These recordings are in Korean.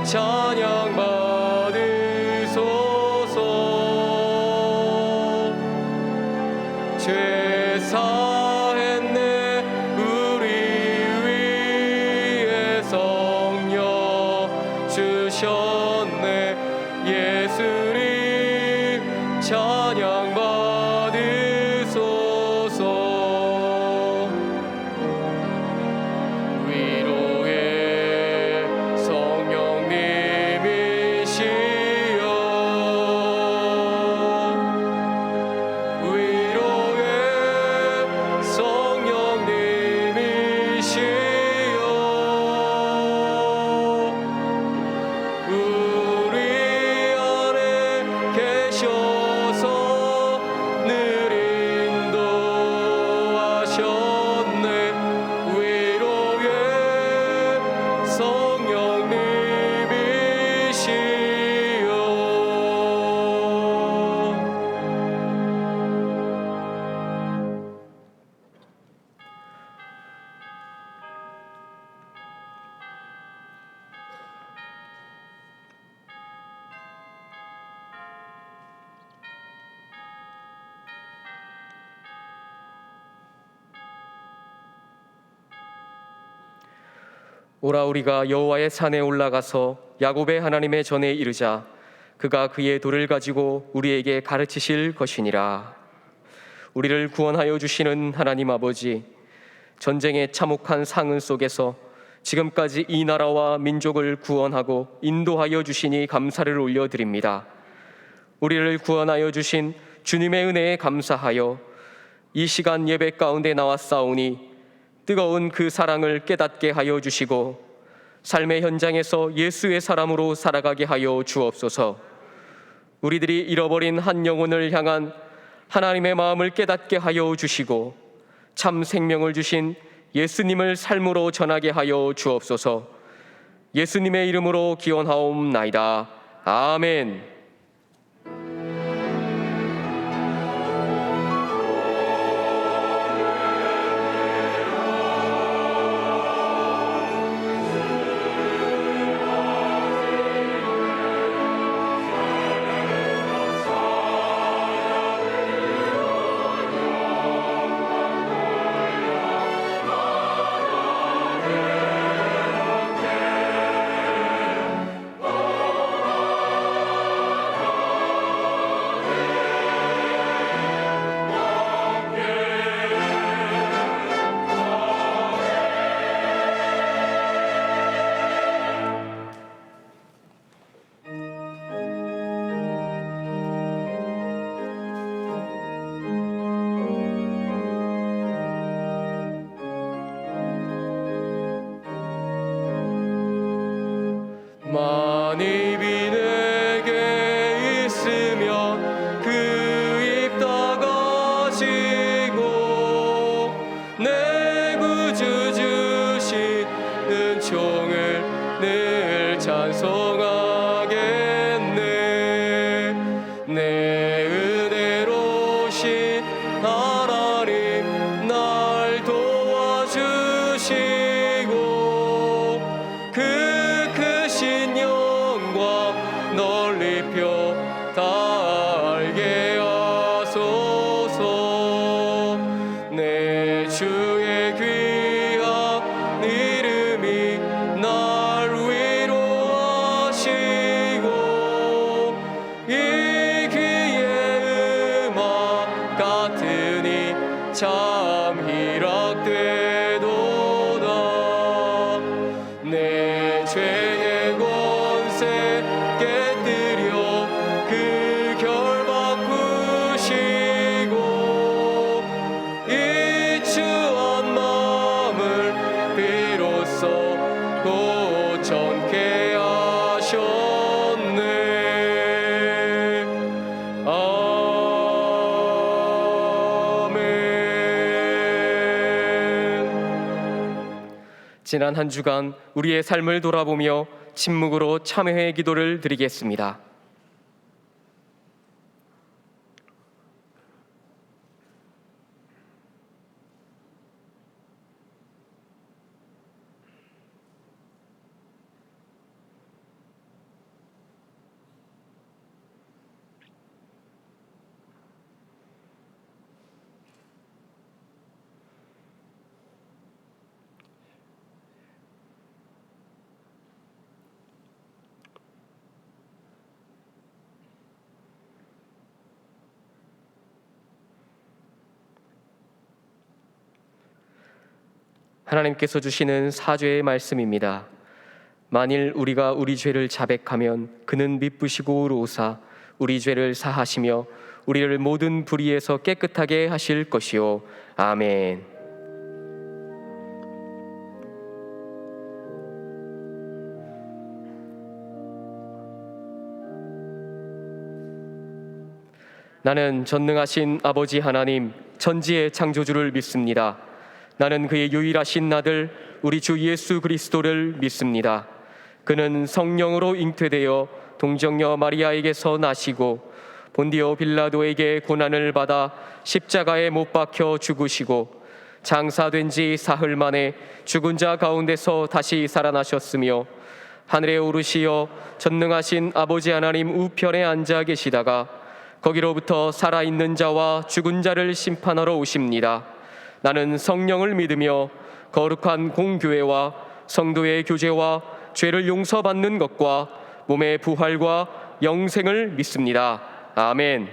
찬양 받으소서. 죄 사했네 우리 위에 성령 주셨네. 예수님 찬양 받으소서. 위로의 성령님이시여, 위로의 성령님이시여, 우리 안에 계셔서 늘 인도하셨네. 위로의 성령님이시여. 오라 우리가 여호와의 산에 올라가서 야곱의 하나님의 전에 이르자. 그가 그의 돌을 가지고 우리에게 가르치실 것이니라. 우리를 구원하여 주시는 하나님 아버지, 전쟁의 참혹한 상흔 속에서 지금까지 이 나라와 민족을 구원하고 인도하여 주시니 감사를 올려드립니다. 우리를 구원하여 주신 주님의 은혜에 감사하여 이 시간 예배 가운데 나왔사오니 뜨거운 그 사랑을 깨닫게 하여 주시고 삶의 현장에서 예수의 사람으로 살아가게 하여 주옵소서. 우리들이 잃어버린 한 영혼을 향한 하나님의 마음을 깨닫게 하여 주시고 참 생명을 주신 예수님을 삶으로 전하게 하여 주옵소서. 예수님의 이름으로 기원하옵나이다. 아멘. 만입이 내게 있으면 그 입 닫아지고 내 구주 주신 은총을 늘 찬송하겠네. 내 은혜로신 하나님 날 도와주시고 그 크신 영광 널리 펴 달게 하소서. 내 주의 귀한 이름이 날 위로하시고 이 귀의 음악 같으니 참 희락되도다. 내 죄의 권세 깨뜨려 그 결박 푸시고 이 추한 마음을 비로소 고천케 하셨네. 아멘. 지난 한 주간 우리의 삶을 돌아보며 침묵으로 참회의 기도를 드리겠습니다. 하나님께서 주시는 사죄의 말씀입니다. 만일 우리가 우리 죄를 자백하면 그는 미쁘시고 의로우사 우리 죄를 사하시며 우리를 모든 불의에서 깨끗하게 하실 것이요. 아멘. 나는 전능하신 아버지 하나님, 천지의 창조주를 믿습니다. 나는 그의 유일하신 아들 우리 주 예수 그리스도를 믿습니다. 그는 성령으로 잉태되어 동정녀 마리아에게서 나시고 본디오 빌라도에게 고난을 받아 십자가에 못 박혀 죽으시고 장사된 지 사흘 만에 죽은 자 가운데서 다시 살아나셨으며 하늘에 오르시어 전능하신 아버지 하나님 우편에 앉아 계시다가 거기로부터 살아있는 자와 죽은 자를 심판하러 오십니다. 나는 성령을 믿으며 거룩한 공교회와 성도의 교제와 죄를 용서받는 것과 몸의 부활과 영생을 믿습니다. 아멘.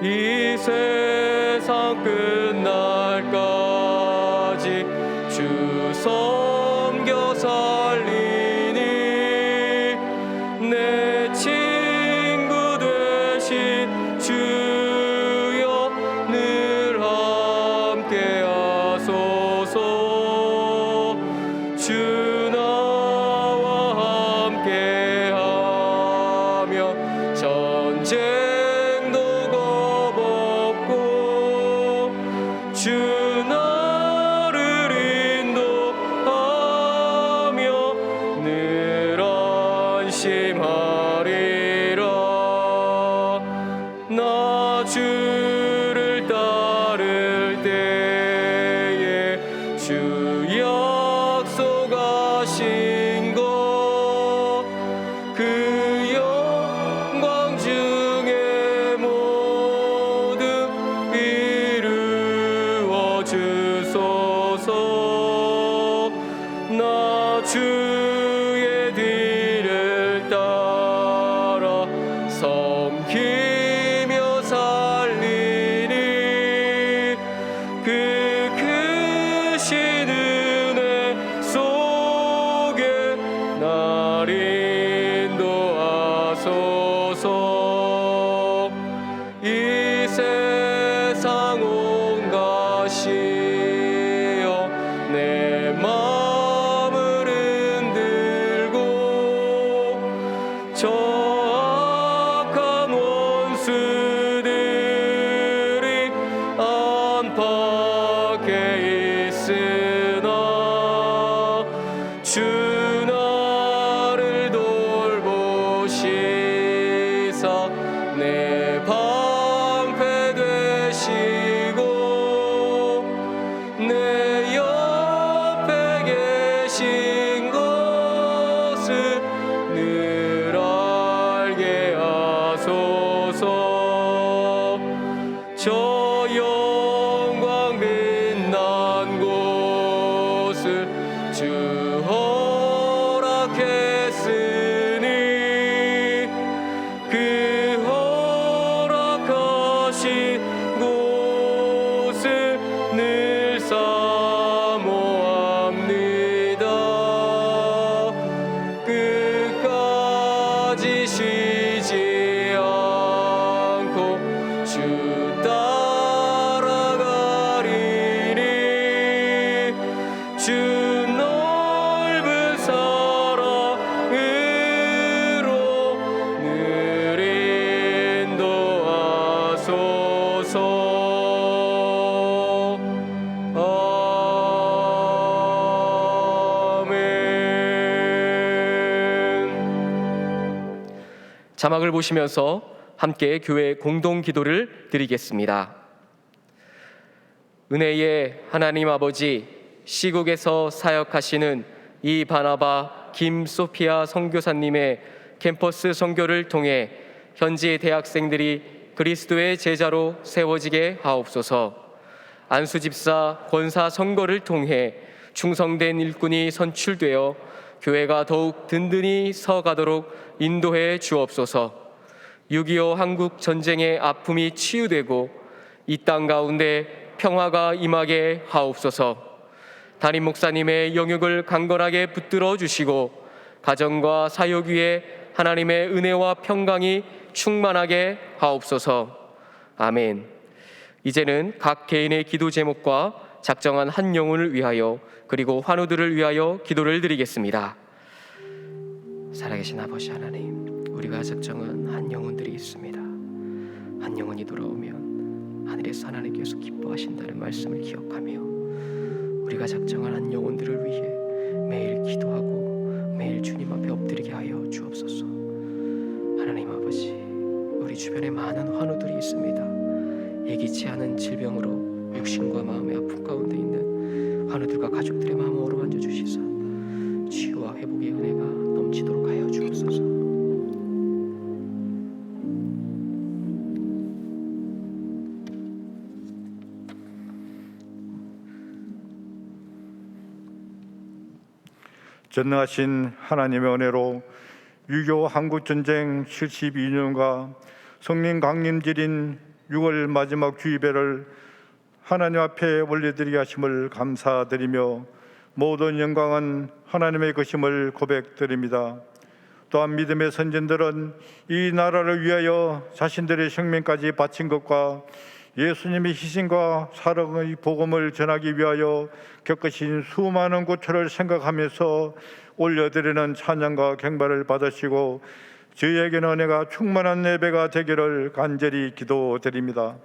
이 세상 끝날까지 주 섬겨 살리니 내 친구 되신 주여 늘 함께 하소서. 주 나와 함께 하며 전쟁 주 나를 인도하며 늘 안심하리라. 나 주를 따를 때에 주 약속하신 것 그 영광 중에 모든 주소서. 나 주의 뒤를 따라 섬기며 살리니 그 크신 은혜 속에 날 인도하소서. 이 세상 온 것이 내 마음을 흔들고 저 악한 원수들이 안팎에 있으나 주 나를 돌보시사 내 방패 되시고 내 옆에 계신 것을 늘 알게 하소서. 저 영광 빛난 곳을 주 허락했으니 그 허락하신 곳을 늘 사모합니다. 끝까지 쉬지 않고 주 따라가리니 주 넓은 사랑으로 늘 인도하소서. 자막을 보시면서 함께 교회 공동 기도를 드리겠습니다. 은혜의 하나님 아버지, 시국에서 사역하시는 이 바나바 김소피아 선교사님의 캠퍼스 선교를 통해 현지 대학생들이 그리스도의 제자로 세워지게 하옵소서. 안수 집사 권사 선거를 통해 충성된 일꾼이 선출되어 교회가 더욱 든든히 서가도록 인도해 주옵소서. 6.25 한국 전쟁의 아픔이 치유되고 이 땅 가운데 평화가 임하게 하옵소서. 담임 목사님의 영역을 강건하게 붙들어 주시고 가정과 사역 위에 하나님의 은혜와 평강이 충만하게 하옵소서. 아멘. 이제는 각 개인의 기도 제목과 작정한 한 영혼을 위하여 그리고 환우들을 위하여 기도를 드리겠습니다. 살아계신 아버지 하나님, 우리가 작정한 한 영혼들이 있습니다. 한 영혼이 돌아오면 하늘에서 하나님께서 기뻐하신다는 말씀을 기억하며 우리가 작정한 한 영혼들을 위해 매일 기도하고 매일 주님 앞에 엎드리게 하여 주옵소서. 하나님 아버지, 우리 주변에 많은 환우들이 있습니다. 예기치 않은 질병으로 육신과 마음의 아픔 가운데 있는 환우들과 가족들의 마음을 어루만져 주시사 치유와 회복의 은혜가 넘치도록 하여 주옵소서. 전능하신 하나님의 은혜로 6.25 한국전쟁 72년과 성령 강림절인 6월 마지막 주일배를 하나님 앞에 올려드리게 하심을 감사드리며 모든 영광은 하나님의 것임을 고백드립니다. 또한 믿음의 선진들은 이 나라를 위하여 자신들의 생명까지 바친 것과 예수님의 희생과 사랑의 복음을 전하기 위하여 겪으신 수많은 고초를 생각하면서 올려드리는 찬양과 경배를 받으시고 저희에게는 은혜가 충만한 예배가 되기를 간절히 기도드립니다.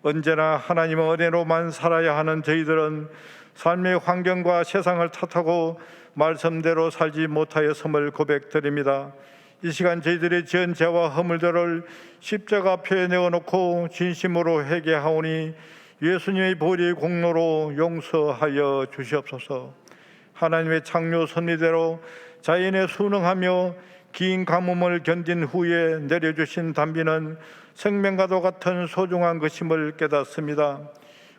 언제나 하나님의 은혜로만 살아야 하는 저희들은 삶의 환경과 세상을 탓하고 말씀대로 살지 못하였음을 고백드립니다. 이 시간 저희들의 지은 죄와 허물들을 십자가 앞에 내어놓고 진심으로 회개하오니 예수님의 보혈의 공로로 용서하여 주시옵소서. 하나님의 창조 섭리대로 자연에 순응하며 긴 가뭄을 견딘 후에 내려주신 단비는 생명과도 같은 소중한 것임을 깨닫습니다.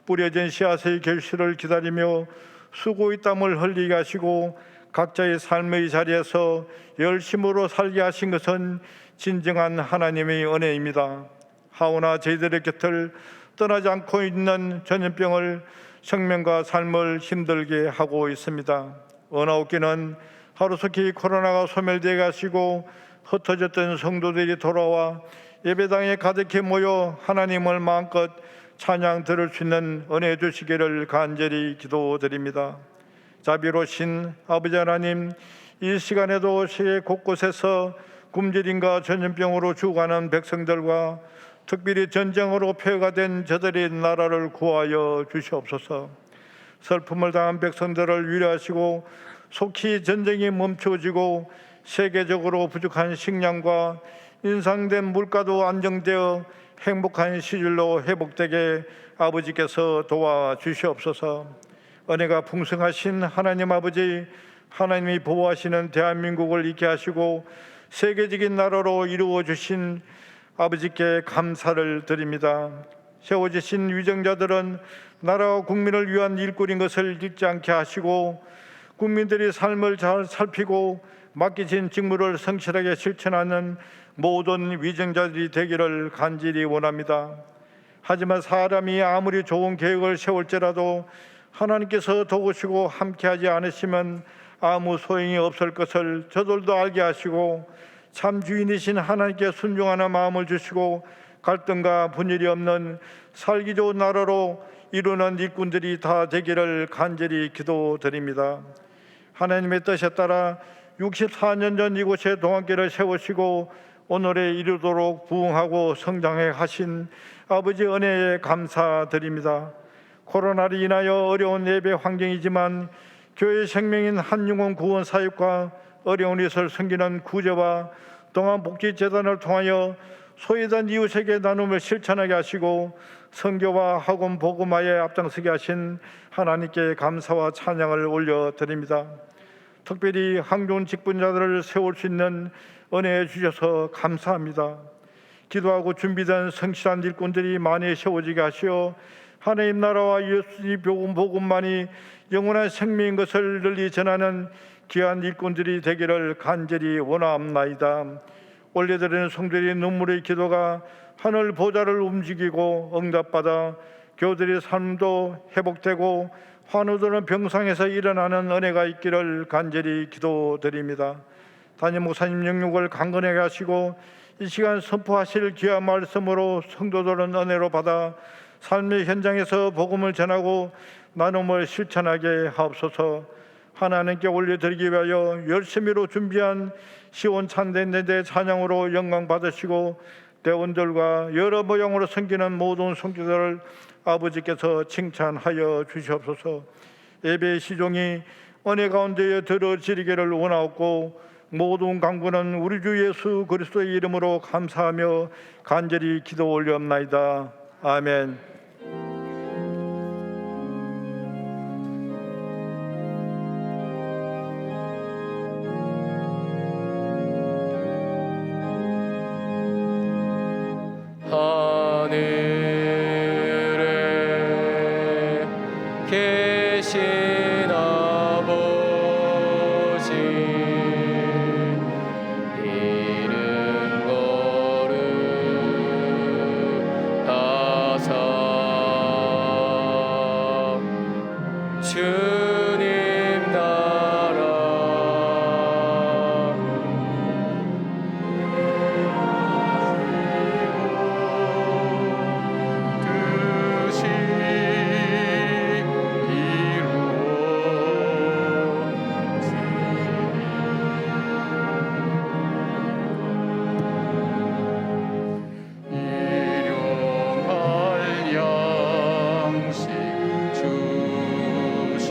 뿌려진 씨앗의 결실을 기다리며 수고의 땀을 흘리게 하시고 각자의 삶의 자리에서 열심으로 살게 하신 것은 진정한 하나님의 은혜입니다. 하오나 저희들의 곁을 떠나지 않고 있는 전염병을 생명과 삶을 힘들게 하고 있습니다. 은하옥기는 하루속히 코로나가 소멸되게 하시고 흩어졌던 성도들이 돌아와 예배당에 가득히 모여 하나님을 마음껏 찬양 들을 수 있는 은혜 주시기를 간절히 기도드립니다. 자비로우신 아버지 하나님, 이 시간에도 세계 곳곳에서 굶주림과 전염병으로 죽어가는 백성들과 특별히 전쟁으로 폐허가 된 저들의 나라를 구하여 주시옵소서. 슬픔을 당한 백성들을 위로하시고 속히 전쟁이 멈춰지고 세계적으로 부족한 식량과 인상된 물가도 안정되어 행복한 시절로 회복되게 아버지께서 도와주시옵소서. 은혜가 풍성하신 하나님 아버지, 하나님이 보호하시는 대한민국을 있게 하시고 세계적인 나라로 이루어 주신 아버지께 감사를 드립니다. 세워지신 위정자들은 나라와 국민을 위한 일꾼인 것을 잊지 않게 하시고 국민들이 삶을 잘 살피고 맡기신 직무를 성실하게 실천하는 모든 위정자들이 되기를 간절히 원합니다. 하지만 사람이 아무리 좋은 계획을 세울지라도 하나님께서 도우시고 함께하지 않으시면 아무 소용이 없을 것을 저들도 알게 하시고 참 주인이신 하나님께 순종하는 마음을 주시고 갈등과 분열이 없는 살기 좋은 나라로 이루는 일꾼들이 다 되기를 간절히 기도드립니다. 하나님의 뜻에 따라 64년 전 이곳에 동안길을 세우시고 오늘에 이르도록 부흥하고 성장해 하신 아버지 은혜에 감사드립니다. 코로나로 인하여 어려운 예배 환경이지만 교회 생명인 한영혼 구원 사역과 어려운 이웃을 섬기는 구제와 동안복지재단을 통하여 소외된 이웃에게 나눔을 실천하게 하시고 선교와 학원 복음화에 앞장서게 하신 하나님께 감사와 찬양을 올려드립니다. 특별히 항존 직분자들을 세울 수 있는 은혜 주셔서 감사합니다. 기도하고 준비된 성실한 일꾼들이 많이 세워지게 하시어 하나님 나라와 예수님 복음만이 영원한 생명인 것을 널리 전하는 귀한 일꾼들이 되기를 간절히 원하옵나이다. 올려드리는 성도들의 눈물의 기도가 하늘 보좌를 움직이고 응답받아 교들의 삶도 회복되고 환우들은 병상에서 일어나는 은혜가 있기를 간절히 기도드립니다. 담임 목사님 영육을 강건하게 하시고 이 시간 선포하실 귀한 말씀으로 성도들은 은혜로 받아 삶의 현장에서 복음을 전하고 나눔을 실천하게 하옵소서. 하나님께 올려드리기 위하여 열심히로 준비한 시온찬대내 찬양으로 영광 받으시고 대원들과 여러 모양으로 섬기는 모든 성도들을 아버지께서 칭찬하여 주시옵소서. 예배의 시종이 은혜 가운데에 들어지리기를 원하옵고 모든 강구는 우리 주 예수 그리스도의 이름으로 감사하며 간절히 기도 올리옵나이다. 아멘. 하늘에 계신 아버지 이름 거룩하사 주님 나라 뜻이 일용할 양식 주시고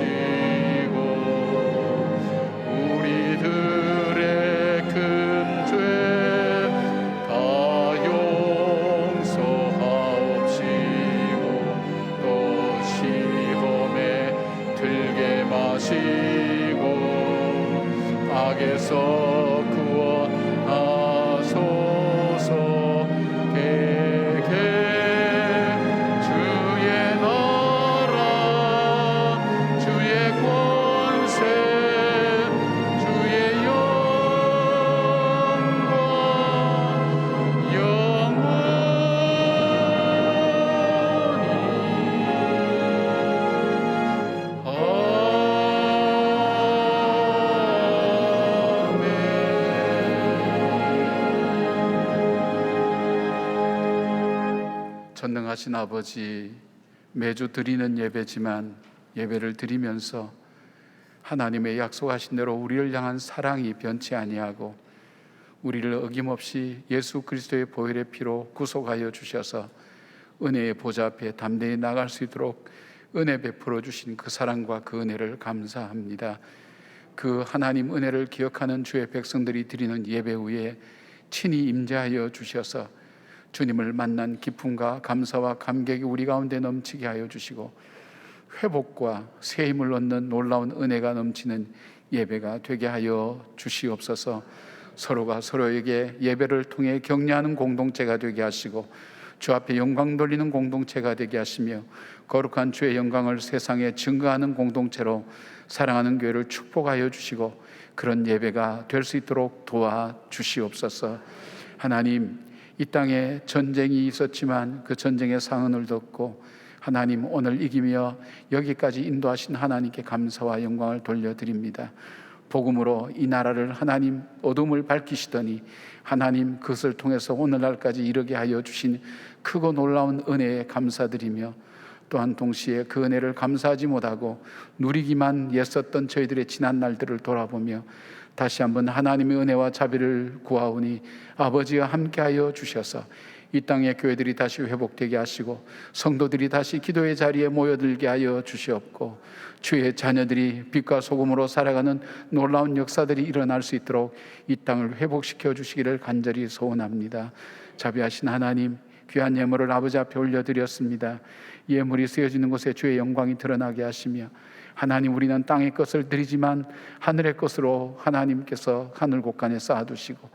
우리들의 큰 죄 다 용서하옵시고 또 시험에 들게 마시고 악에서 구원하소서. 대개 주의 나라 주의 권세 주의 영광 전능하신 아버지, 매주 드리는 예배지만 예배를 드리면서 하나님의 약속하신 대로 우리를 향한 사랑이 변치 아니하고 우리를 어김없이 예수 그리스도의 보혈의 피로 구속하여 주셔서 은혜의 보좌 앞에 담대히 나갈 수 있도록 은혜 베풀어 주신 그 사랑과 그 은혜를 감사합니다. 그 하나님 은혜를 기억하는 주의 백성들이 드리는 예배 후에 친히 임재하여 주셔서 주님을 만난 기쁨과 감사와 감격이 우리 가운데 넘치게 하여 주시고 회복과 새 힘을 얻는 놀라운 은혜가 넘치는 예배가 되게 하여 주시옵소서. 서로가 서로에게 예배를 통해 격려하는 공동체가 되게 하시고 주 앞에 영광 돌리는 공동체가 되게 하시며 거룩한 주의 영광을 세상에 증거하는 공동체로 사랑하는 교회를 축복하여 주시고 그런 예배가 될 수 있도록 도와 주시옵소서. 하나님, 이 땅에 전쟁이 있었지만 그 전쟁의 상흔을 덮고 하나님 오늘 이기며 여기까지 인도하신 하나님께 감사와 영광을 돌려드립니다. 복음으로 이 나라를 하나님 어둠을 밝히시더니 하나님 그것을 통해서 오늘날까지 이르게 하여 주신 크고 놀라운 은혜에 감사드리며 또한 동시에 그 은혜를 감사하지 못하고 누리기만 애썼던 저희들의 지난 날들을 돌아보며 다시 한번 하나님의 은혜와 자비를 구하오니 아버지와 함께하여 주셔서 이 땅의 교회들이 다시 회복되게 하시고 성도들이 다시 기도의 자리에 모여들게 하여 주시옵고 주의 자녀들이 빛과 소금으로 살아가는 놀라운 역사들이 일어날 수 있도록 이 땅을 회복시켜 주시기를 간절히 소원합니다. 자비하신 하나님, 귀한 예물을 아버지 앞에 올려드렸습니다. 예물이 쓰여지는 곳에 주의 영광이 드러나게 하시며 하나님, 우리는 땅의 것을 드리지만 하늘의 것으로 하나님께서 하늘 곳간에 쌓아두시고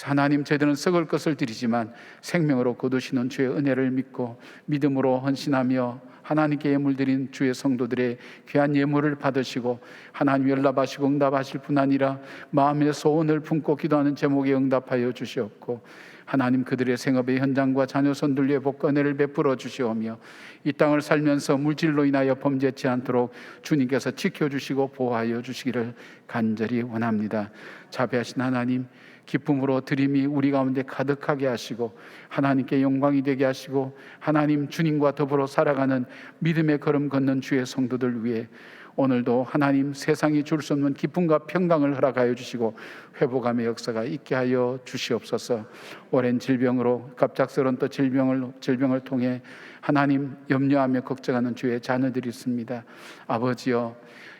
하나님, 저희들은 썩을 것을 드리지만 생명으로 거두시는 주의 은혜를 믿고 믿음으로 헌신하며 하나님께 예물 드린 주의 성도들의 귀한 예물을 받으시고 하나님 연락하시고 응답하실 뿐 아니라 마음의 소원을 품고 기도하는 제목에 응답하여 주시옵고, 하나님 그들의 생업의 현장과 자녀 손들의 복과 은혜를 베풀어 주시오며 이 땅을 살면서 물질로 인하여 범죄치 않도록 주님께서 지켜주시고 보호하여 주시기를 간절히 원합니다. 자비하신 하나님, 기쁨으로 드림이 우리 가운데 가득하게 하시고 하나님께 영광이 되게 하시고 하나님 주님과 더불어 살아가는 믿음의 걸음 걷는 주의 성도들 위해 오늘도 하나님 세상이 줄 수 없는 기쁨과 평강을 허락하여 주시고 회복감의 역사가 있게 하여 주시옵소서. 오랜 질병으로 갑작스러운 또 질병을 통해 하나님 염려하며 걱정하는 주의 자녀들이 있습니다. 아버지여,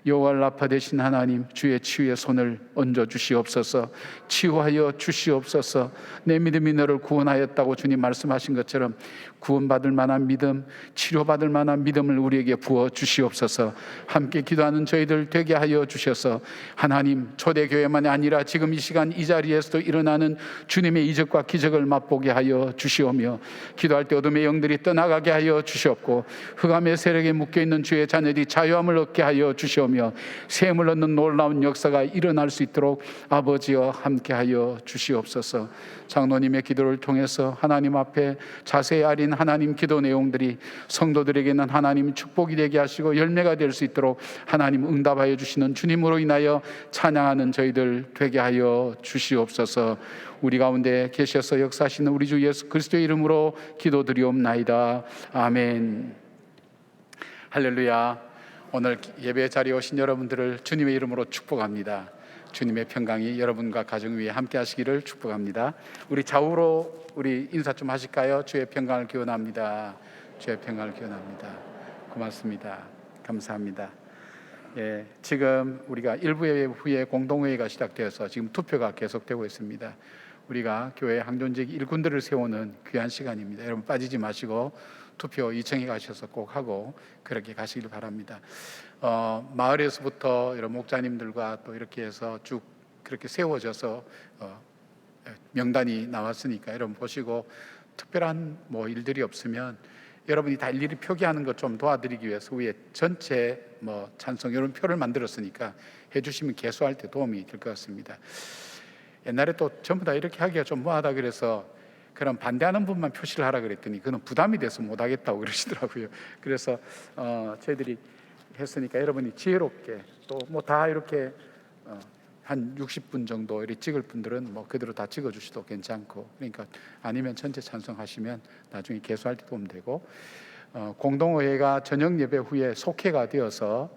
여호와 라파 되신 하나님, 주의 치유의 손을 얹어 주시옵소서. 치유하여 주시옵소서. 내 믿음이 너를 구원하였다고 주님 말씀하신 것처럼 구원받을 만한 믿음, 치료받을 만한 믿음을 우리에게 부어 주시옵소서. 함께 기도하는 저희들 되게 하여 주셔서 하나님, 초대교회만이 아니라 지금 이 시간 이 자리에서도 일어나는 주님의 이적과 기적을 맛보게 하여 주시오며 기도할 때 어둠의 영들이 떠나가게 하여 주시옵고 흑암의 세력에 묶여있는 주의 자녀들이 자유함을 얻게 하여 주시오며 샘을 얻는 놀라운 역사가 일어날 수 있도록 아버지여 함께하여 주시옵소서. 장로님의 기도를 통해서 하나님 앞에 자세히 아린 하나님 기도 내용들이 성도들에게는 하나님 축복이 되게 하시고 열매가 될 수 있도록 하나님 응답하여 주시는 주님으로 인하여 찬양하는 저희들 되게 하여 주시옵소서. 우리 가운데 계셔서 역사하시는 우리 주 예수 그리스도의 이름으로 기도드리옵나이다. 아멘. 할렐루야. 오늘 예배 자리에 오신 여러분들을 주님의 이름으로 축복합니다. 주님의 평강이 여러분과 가정 위에 함께 하시기를 축복합니다. 우리 좌우로 우리 인사 좀 하실까요? 주의 평강을 기원합니다. 주의 평강을 기원합니다. 고맙습니다. 감사합니다. 예, 지금 우리가 일부 예배 후에 공동회의가 시작되어서 지금 투표가 계속되고 있습니다. 우리가 교회 항존직 일꾼들을 세우는 귀한 시간입니다. 여러분 빠지지 마시고 투표 2층에 가셔서 꼭 하고 그렇게 가시길 바랍니다. 마을에서부터 여러 목자님들과 또 이렇게 해서 쭉 그렇게 세워져서 명단이 나왔으니까 여러분 보시고 특별한 뭐 일들이 없으면 여러분이 다 일일이 표기하는 것 좀 도와드리기 위해서 위에 전체 뭐 찬송 이런 표를 만들었으니까 해주시면 개수할 때 도움이 될 것 같습니다. 옛날에 또 전부 다 이렇게 하기가 좀 뭐하다 그래서 그럼 반대하는 분만 표시를 하라 그랬더니 그는 부담이 돼서 못하겠다고 그러시더라고요. 그래서 저희들이 했으니까 여러분이 지혜롭게 또 뭐 다 이렇게 한 60분 정도 이렇게 찍을 분들은 뭐 그대로 다 찍어주셔도 괜찮고, 그러니까 아니면 전체 찬송하시면 나중에 개수할 때 도움 되고, 공동회의가 저녁 예배 후에 속회가 되어서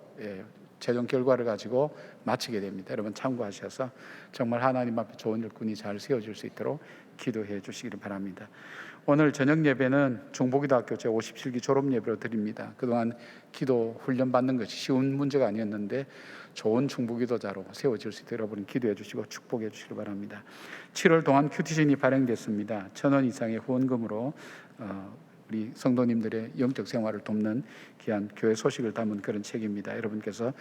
최종 결과를 가지고 마치게 됩니다. 여러분 참고하셔서 정말 하나님 앞에 좋은 일꾼이 잘 세워질 수 있도록 기도해 주시기를 바랍니다. 오늘 저녁 예배는 중보기도학교 제57기 졸업 예배로 드립니다. 그동안 기도 훈련 받는 것이 쉬운 문제가 아니었는데 좋은 중보기도자로 세워질 수 있도록 여러분 기도해 주시고 축복해 주시기 바랍니다. 7월 동안 큐티신이 발행됐습니다. 1,000원 이상의 후원금으로 우리 성도님들의 영적 생활을 돕는 귀한 교회 소식을 담은 그런 책입니다. 여러분께서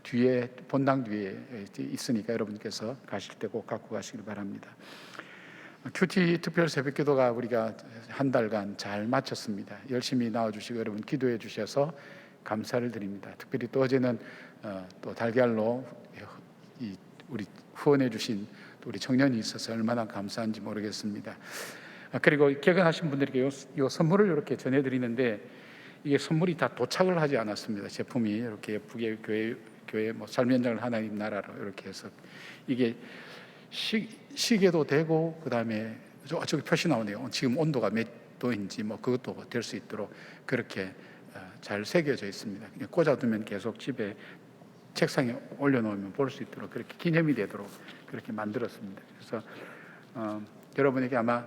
뒤에 본당 뒤에 있으니까 여러분께서 가실 때 꼭 갖고 가시길 바랍니다. 큐티 특별 새벽기도가 우리가 한 달간 잘 마쳤습니다. 열심히 나와주시고 여러분 기도해 주셔서 감사를 드립니다. 특별히 또 어제는 또 달걀로 우리 후원해 주신 우리 청년이 있어서 얼마나 감사한지 모르겠습니다. 그리고 개근하신 분들에게 이 선물을 이렇게 전해드리는데 이게 선물이 다 도착을 하지 않았습니다. 제품이 이렇게 예쁘게 교회 뭐 삶 현장을 하나님 나라로 이렇게 해서 이게 시계도 되고 그다음에 저기 표시 나오네요. 지금 온도가 몇 도인지 뭐 그것도 될 수 있도록 그렇게 잘 새겨져 있습니다. 그냥 꽂아두면 계속 집에 책상에 올려놓으면 볼 수 있도록 그렇게 기념이 되도록 그렇게 만들었습니다. 그래서 여러분에게 아마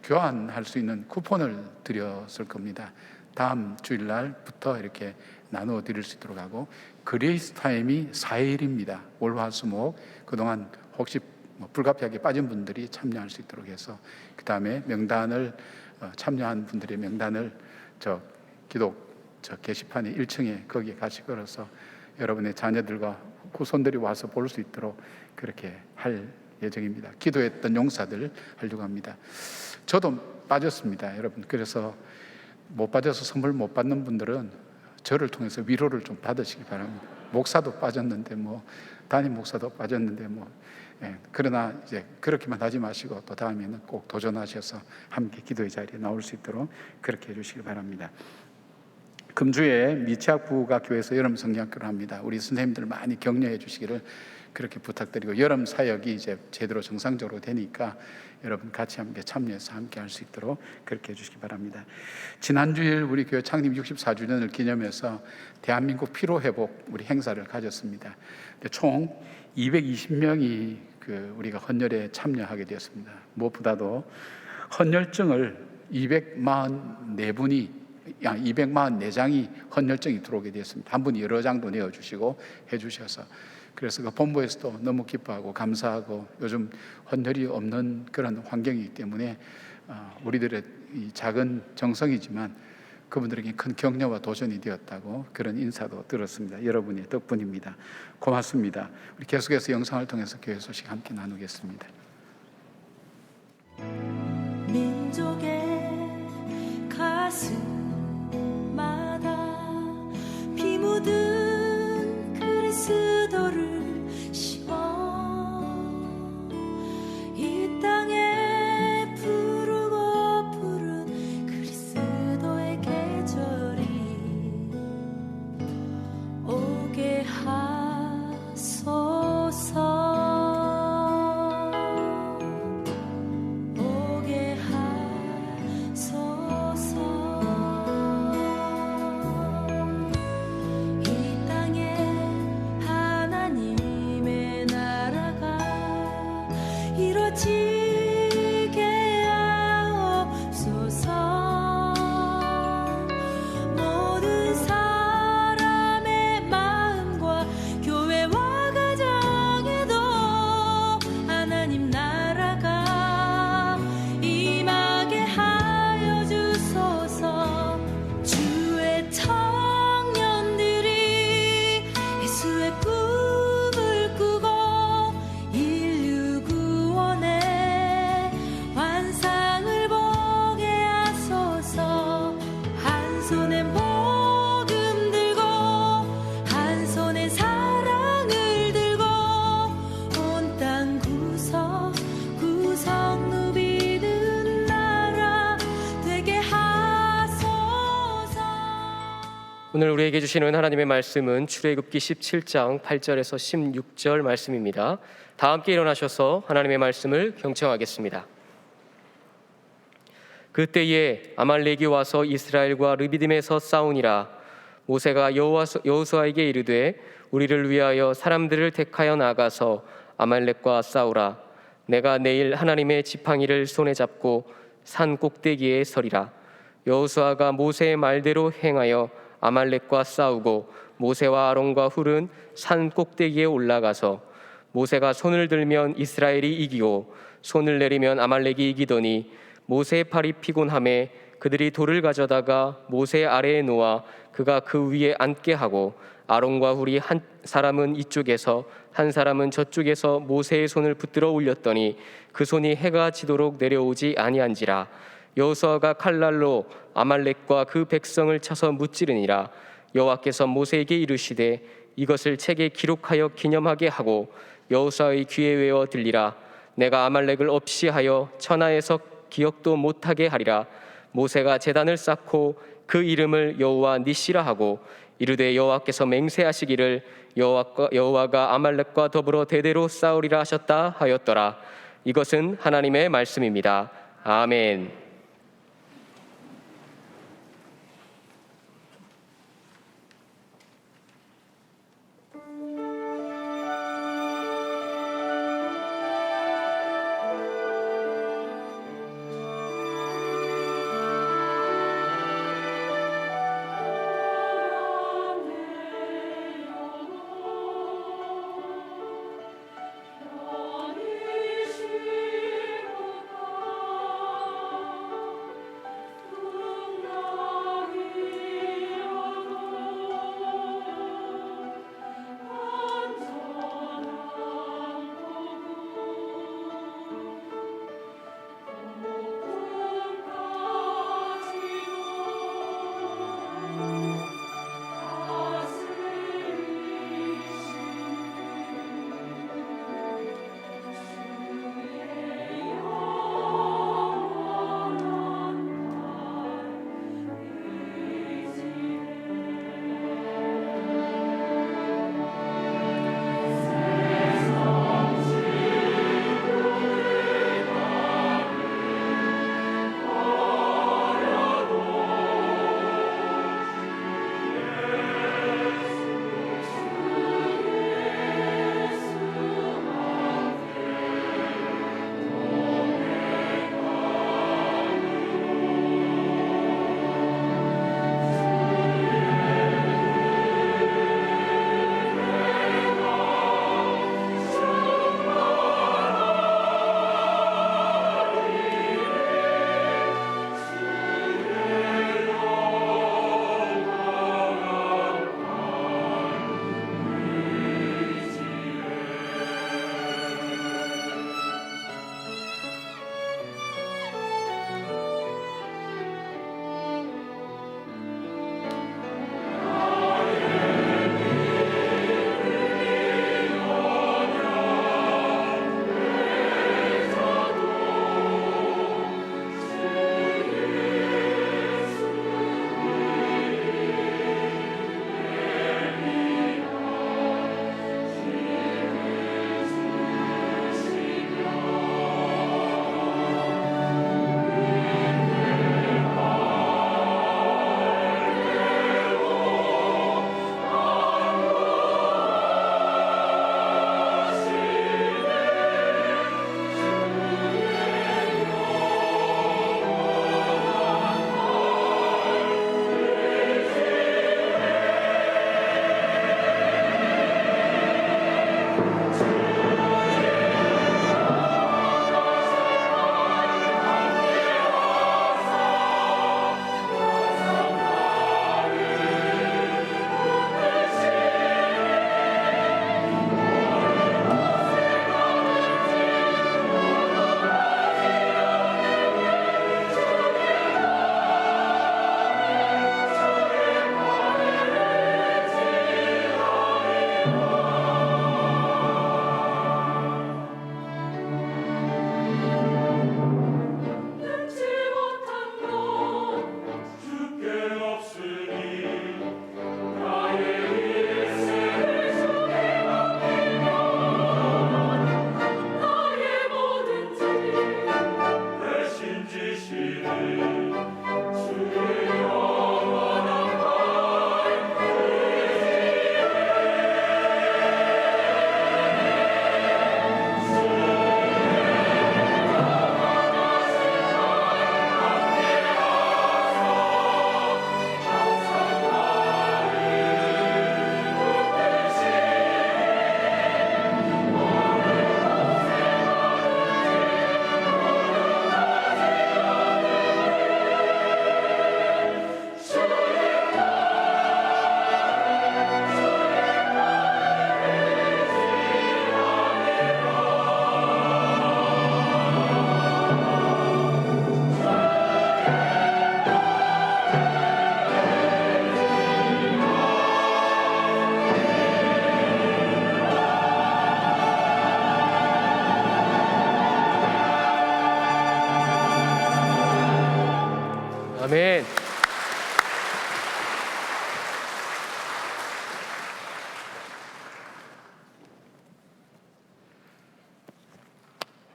교환할 수 있는 쿠폰을 드렸을 겁니다. 다음 주일날부터 이렇게 나누어 드릴 수 있도록 하고, 그레이스 타임이 4일입니다. 월화수목. 그동안 혹시 불가피하게 빠진 분들이 참여할 수 있도록 해서 그 다음에 명단을 참여한 분들의 명단을 기독 게시판에 1층에 거기에 같이 걸어서 여러분의 자녀들과 후손들이 와서 볼 수 있도록 그렇게 할 예정입니다. 기도했던 용사들 하려고 합니다. 저도 빠졌습니다, 여러분. 그래서 못 빠져서 선물 못 받는 분들은 저를 통해서 위로를 좀 받으시기 바랍니다. 목사도 빠졌는데 담임 목사도 빠졌는데 그러나 이제 그렇게만 하지 마시고 또 다음에는 꼭 도전하셔서 함께 기도의 자리에 나올 수 있도록 그렇게 해주시기 바랍니다. 금주에 미취학 부가 교회에서 여름 성경학교를 합니다. 우리 선생님들 많이 격려해 주시기를 그렇게 부탁드리고, 여름 사역이 이제 제대로 정상적으로 되니까 여러분 같이 함께 참여해서 함께 할 수 있도록 그렇게 해주시기 바랍니다. 지난주일 우리 교회 창립 64주년을 기념해서 대한민국 피로회복 우리 행사를 가졌습니다. 총 220명이 우리가 헌혈에 참여하게 되었습니다. 무엇보다도 헌혈증을 244장이 헌혈증이 들어오게 되었습니다. 한 분이 여러 장도 내어주시고 해주셔서, 그래서 그 본부에서도 너무 기뻐하고 감사하고, 요즘 헌혈이 없는 그런 환경이기 때문에 우리들의 이 작은 정성이지만 그분들에게 큰 격려와 도전이 되었다고 그런 인사도 들었습니다. 여러분의 덕분입니다. 고맙습니다. 우리 계속해서 영상을 통해서 교회 소식 함께 나누겠습니다. 민족의 가슴마다 피 묻은 그리스도를 심어 이 땅에 부르고 부른 그리스도의 계절이 오게 하소서. 오늘 우리에게 주시는 하나님의 말씀은 출애굽기 17장 8절에서 16절 말씀입니다. 다 함께 일어나셔서 하나님의 말씀을 경청하겠습니다. 그때에 아말렉이 와서 이스라엘과 르비딤에서 싸우니라. 모세가 여호수아에게 이르되 우리를 위하여 사람들을 택하여 나가서 아말렉과 싸우라. 내가 내일 하나님의 지팡이를 손에 잡고 산 꼭대기에 서리라. 여호수아가 모세의 말대로 행하여 아말렉과 싸우고 모세와 아론과 훌은 산 꼭대기에 올라가서 모세가 손을 들면 이스라엘이 이기고 손을 내리면 아말렉이 이기더니 모세의 팔이 피곤함에 그들이 돌을 가져다가 모세 아래에 놓아 그가 그 위에 앉게 하고 아론과 훌이 한 사람은 이쪽에서 한 사람은 저쪽에서 모세의 손을 붙들어 올렸더니 그 손이 해가 지도록 내려오지 아니한지라. 여호수아가 칼날로 아말렉과 그 백성을 쳐서 무찌르니라. 여호와께서 모세에게 이르시되 이것을 책에 기록하여 기념하게 하고 여호수아의 귀에 외워 들리라. 내가 아말렉을 없이 하여 천하에서 기억도 못하게 하리라. 모세가 제단을 쌓고 그 이름을 여호와 니시라 하고 이르되 여호와께서 맹세하시기를 여호와가 아말렉과 더불어 대대로 싸우리라 하셨다 하였더라. 이것은 하나님의 말씀입니다. 아멘.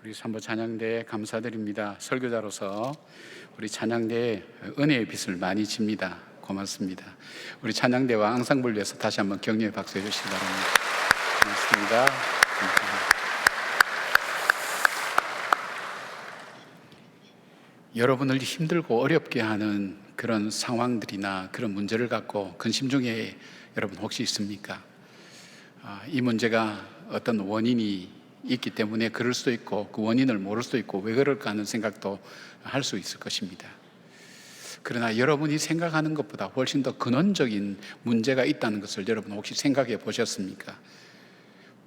우리 산부 찬양대에 감사드립니다. 설교자로서 우리 찬양대에 은혜의 빛을 많이 집니다. 고맙습니다. 우리 찬양대와 앙상블을 위해서 다시 한번 격려의 박수 해주시기 바랍니다. 고맙습니다. 감사합니다. 여러분을 힘들고 어렵게 하는 그런 상황들이나 그런 문제를 갖고 근심 중에 여러분 혹시 있습니까? 이 문제가 어떤 원인이 있기 때문에 그럴 수도 있고 그 원인을 모를 수도 있고 왜 그럴까 하는 생각도 할 수 있을 것입니다. 그러나 여러분이 생각하는 것보다 훨씬 더 근원적인 문제가 있다는 것을 여러분 혹시 생각해 보셨습니까?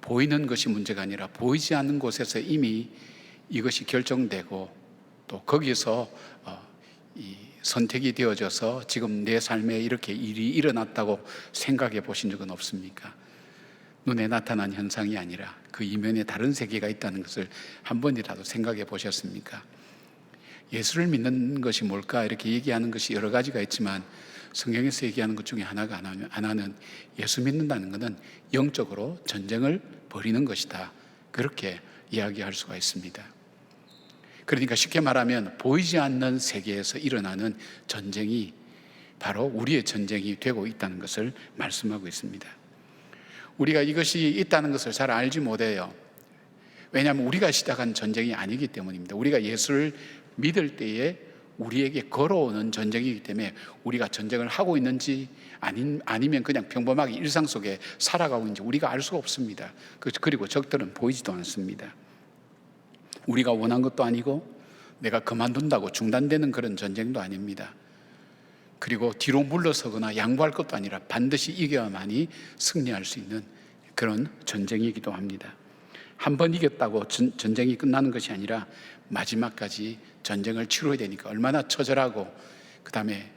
보이는 것이 문제가 아니라 보이지 않는 곳에서 이미 이것이 결정되고 또 거기서 이 선택이 되어져서 지금 내 삶에 이렇게 일이 일어났다고 생각해 보신 적은 없습니까? 눈에 나타난 현상이 아니라 그 이면에 다른 세계가 있다는 것을 한 번이라도 생각해 보셨습니까? 예수를 믿는 것이 뭘까 이렇게 얘기하는 것이 여러 가지가 있지만 성경에서 얘기하는 것 중에 하나는 예수 믿는다는 것은 영적으로 전쟁을 벌이는 것이다, 그렇게 이야기할 수가 있습니다. 그러니까 쉽게 말하면 보이지 않는 세계에서 일어나는 전쟁이 바로 우리의 전쟁이 되고 있다는 것을 말씀하고 있습니다. 우리가 이것이 있다는 것을 잘 알지 못해요. 왜냐하면 우리가 시작한 전쟁이 아니기 때문입니다. 우리가 예수를 믿을 때에 우리에게 걸어오는 전쟁이기 때문에 우리가 전쟁을 하고 있는지 아니면 그냥 평범하게 일상 속에 살아가고 있는지 우리가 알 수가 없습니다. 그리고 적들은 보이지도 않습니다. 우리가 원한 것도 아니고 내가 그만둔다고 중단되는 그런 전쟁도 아닙니다. 그리고 뒤로 물러서거나 양보할 것도 아니라 반드시 이겨야만이 승리할 수 있는 그런 전쟁이기도 합니다. 한 번 이겼다고 전쟁이 끝나는 것이 아니라 마지막까지 전쟁을 치러야 되니까 얼마나 처절하고 그 다음에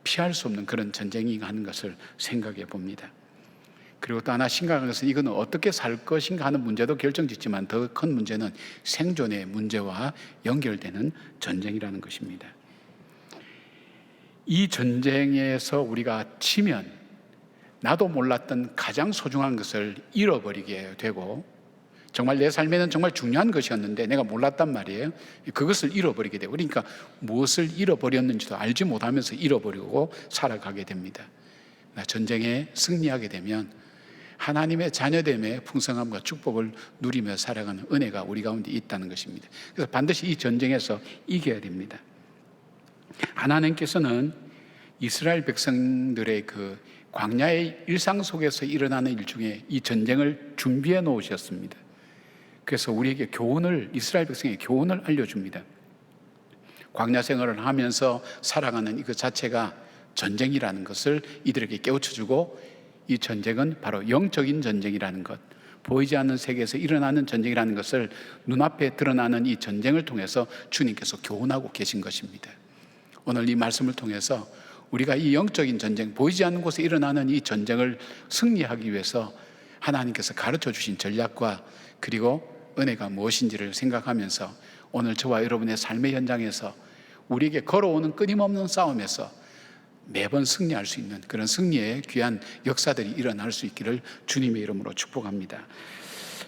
피할 수 없는 그런 전쟁이 하는 것을 생각해 봅니다. 그리고 또 하나 심각한 것은 이거는 어떻게 살 것인가 하는 문제도 결정짓지만 더 큰 문제는 생존의 문제와 연결되는 전쟁이라는 것입니다. 이 전쟁에서 우리가 치면 나도 몰랐던 가장 소중한 것을 잃어버리게 되고 정말 내 삶에는 정말 중요한 것이었는데 내가 몰랐단 말이에요. 그것을 잃어버리게 되고 그러니까 무엇을 잃어버렸는지도 알지 못하면서 잃어버리고 살아가게 됩니다. 전쟁에 승리하게 되면 하나님의 자녀됨의 풍성함과 축복을 누리며 살아가는 은혜가 우리 가운데 있다는 것입니다. 그래서 반드시 이 전쟁에서 이겨야 됩니다. 하나님께서는 이스라엘 백성들의 그 광야의 일상 속에서 일어나는 일 중에 이 전쟁을 준비해 놓으셨습니다. 그래서 우리에게 교훈을, 이스라엘 백성에게 교훈을 알려줍니다. 광야 생활을 하면서 살아가는 이것 자체가 전쟁이라는 것을 이들에게 깨우쳐주고 이 전쟁은 바로 영적인 전쟁이라는 것, 보이지 않는 세계에서 일어나는 전쟁이라는 것을 눈앞에 드러나는 이 전쟁을 통해서 주님께서 교훈하고 계신 것입니다. 오늘 이 말씀을 통해서 우리가 이 영적인 전쟁, 보이지 않는 곳에 일어나는 이 전쟁을 승리하기 위해서 하나님께서 가르쳐 주신 전략과 그리고 은혜가 무엇인지를 생각하면서 오늘 저와 여러분의 삶의 현장에서 우리에게 걸어오는 끊임없는 싸움에서 매번 승리할 수 있는 그런 승리의 귀한 역사들이 일어날 수 있기를 주님의 이름으로 축복합니다.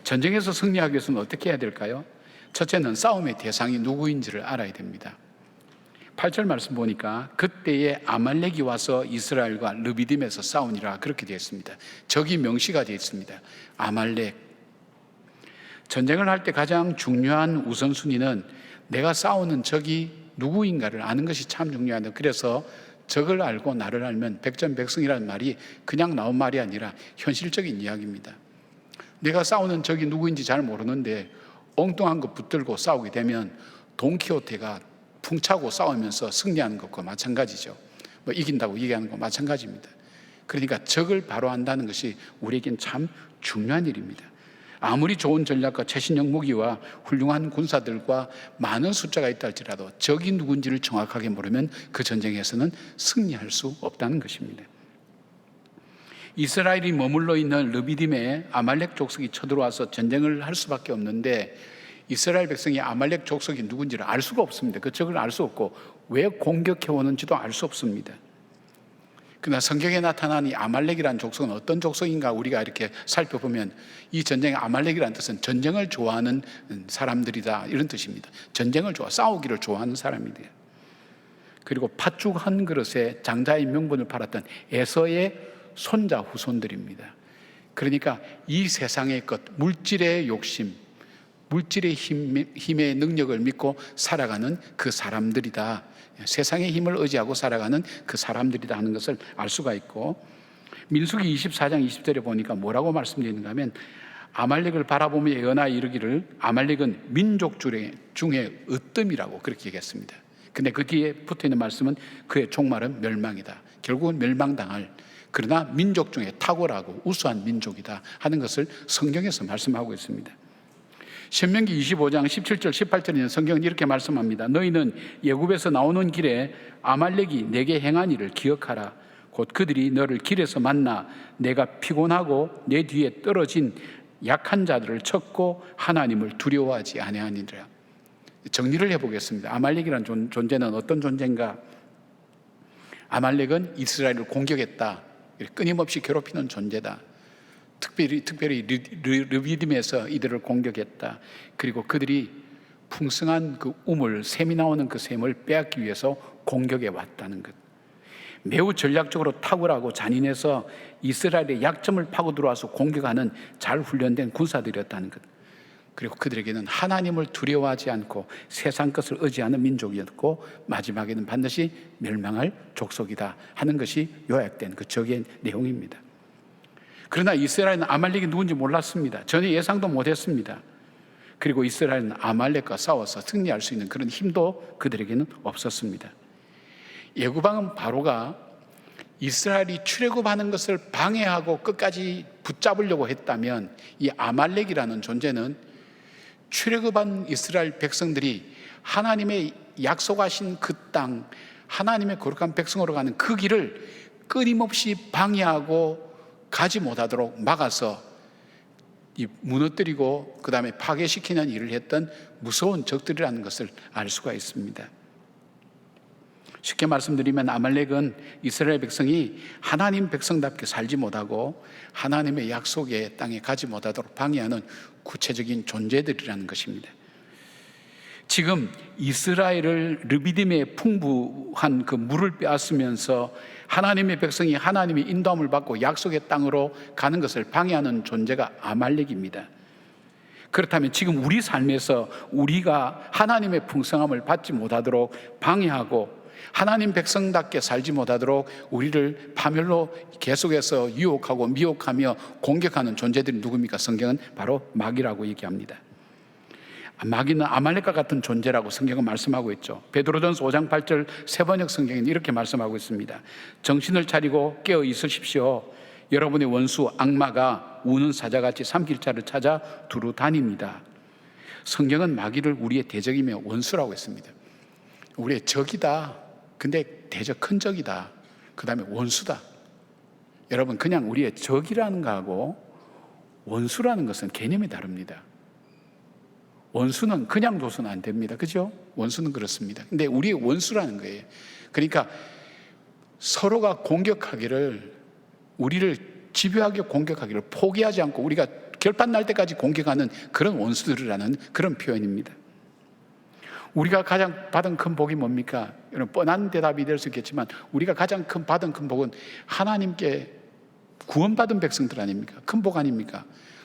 전쟁에서 승리하기 위해서는 어떻게 해야 될까요? 첫째는 싸움의 대상이 누구인지를 알아야 됩니다. 8절 말씀 보니까 그때에 아말렉이 와서 이스라엘과 르비딤에서 싸우니라 그렇게 되어 있습니다. 적이 명시가 되어 있습니다. 아말렉. 전쟁을 할 때 가장 중요한 우선순위는 내가 싸우는 적이 누구인가를 아는 것이 참 중요하다. 그래서 적을 알고 나를 알면 백전백승이라는 말이 그냥 나온 말이 아니라 현실적인 이야기입니다. 내가 싸우는 적이 누구인지 잘 모르는데 엉뚱한 거 붙들고 싸우게 되면 돈키호테가 풍차고 싸우면서 승리하는 것과 마찬가지죠. 이긴다고 얘기하는 거 마찬가지입니다. 그러니까 적을 바로 안다는 것이 우리에겐 참 중요한 일입니다. 아무리 좋은 전략과 최신형 무기와 훌륭한 군사들과 많은 숫자가 있다 할지라도 적이 누군지를 정확하게 모르면 그 전쟁에서는 승리할 수 없다는 것입니다. 이스라엘이 머물러 있는 르비딤에 아말렉 족속이 쳐들어와서 전쟁을 할 수밖에 없는데 이스라엘 백성이 아말렉 족속이 누군지를 알 수가 없습니다. 그 적을 알 수 없고 왜 공격해 오는지도 알 수 없습니다. 그러나 성경에 나타난 이 아말렉이라는 족속은 어떤 족속인가 우리가 이렇게 살펴보면 이 전쟁의 아말렉이라는 뜻은 전쟁을 좋아하는 사람들이다 이런 뜻입니다. 전쟁을 싸우기를 좋아하는 사람이래요. 그리고 팥죽 한 그릇에 장자의 명분을 팔았던 에서의 손자 후손들입니다. 그러니까 이 세상의 것, 물질의 욕심, 물질의 힘의 능력을 믿고 살아가는 그 사람들이다. 세상의 힘을 의지하고 살아가는 그 사람들이다 하는 것을 알 수가 있고, 민수기 24장 20절에 보니까 뭐라고 말씀드리는가 하면 아말렉을 바라보며 예언하여 이르기를 아말렉은 민족 중에 으뜸이라고 그렇게 얘기했습니다. 근데 그 뒤에 붙어있는 말씀은 그의 종말은 멸망이다. 결국은 멸망당할, 그러나 민족 중에 탁월하고 우수한 민족이다 하는 것을 성경에서 말씀하고 있습니다. 신명기 25장 17절 18절에는 성경은 이렇게 말씀합니다. 너희는 애굽에서 나오는 길에 아말렉이 내게 행한 일을 기억하라. 곧 그들이 너를 길에서 만나 내가 피곤하고 내 뒤에 떨어진 약한 자들을 쳤고 하나님을 두려워하지 아니하니라. 정리를 해보겠습니다. 아말렉이라는 존재는 어떤 존재인가? 아말렉은 이스라엘을 공격했다. 끊임없이 괴롭히는 존재다. 특별히 르비딤에서 이들을 공격했다. 그리고 그들이 풍성한 그 우물, 샘이 나오는 그 샘을 빼앗기 위해서 공격해 왔다는 것. 매우 전략적으로 탁월하고 잔인해서 이스라엘의 약점을 파고 들어와서 공격하는 잘 훈련된 군사들이었다는 것. 그리고 그들에게는 하나님을 두려워하지 않고 세상 것을 의지하는 민족이었고 마지막에는 반드시 멸망할 족속이다 하는 것이 요약된 그 적의 내용입니다. 그러나 이스라엘은 아말렉이 누군지 몰랐습니다. 전혀 예상도 못했습니다. 그리고 이스라엘은 아말렉과 싸워서 승리할 수 있는 그런 힘도 그들에게는 없었습니다. 애굽왕 바로가 이스라엘이 출애굽하는 것을 방해하고 끝까지 붙잡으려고 했다면 이 아말렉이라는 존재는 출애굽한 이스라엘 백성들이 하나님의 약속하신 그 땅, 하나님의 거룩한 백성으로 가는 그 길을 끊임없이 방해하고 가지 못하도록 막아서 무너뜨리고 그 다음에 파괴시키는 일을 했던 무서운 적들이라는 것을 알 수가 있습니다. 쉽게 말씀드리면 아말렉은 이스라엘 백성이 하나님 백성답게 살지 못하고 하나님의 약속의 땅에 가지 못하도록 방해하는 구체적인 존재들이라는 것입니다. 지금 이스라엘을 르비딤의 풍부한 그 물을 빼앗으면서 하나님의 백성이 하나님의 인도함을 받고 약속의 땅으로 가는 것을 방해하는 존재가 아말렉입니다. 그렇다면 지금 우리 삶에서 우리가 하나님의 풍성함을 받지 못하도록 방해하고 하나님 백성답게 살지 못하도록 우리를 파멸로 계속해서 유혹하고 미혹하며 공격하는 존재들이 누굽니까? 성경은 바로 마귀라고 얘기합니다. 마귀는 아말렉과 같은 존재라고 성경은 말씀하고 있죠. 베드로전서 5장 8절 세번역 성경에는 이렇게 말씀하고 있습니다. 정신을 차리고 깨어 있으십시오. 여러분의 원수 악마가 우는 사자같이 삼킬자를 찾아 두루 다닙니다. 성경은 마귀를 우리의 대적이며 원수라고 했습니다. 우리의 적이다. 근데 대적 큰 적이다. 그 다음에 원수다. 여러분, 그냥 우리의 적이라는 거하고 원수라는 것은 개념이 다릅니다. 원수는 그냥 둬서는 안 됩니다. 그죠? 원수는 그렇습니다. 근데 우리의 원수라는 거예요. 그러니까 서로가 공격하기를, 우리를 집요하게 공격하기를 포기하지 않고 우리가 결판 날 때까지 공격하는 그런 원수들이라는 그런 표현입니다. 우리가 가장 받은 큰 복이 뭡니까? 이런 뻔한 대답이 될 수 있겠지만 우리가 가장 받은 큰 복은 하나님께 구원받은 백성들 아닙니까? 큰 복 아닙니까?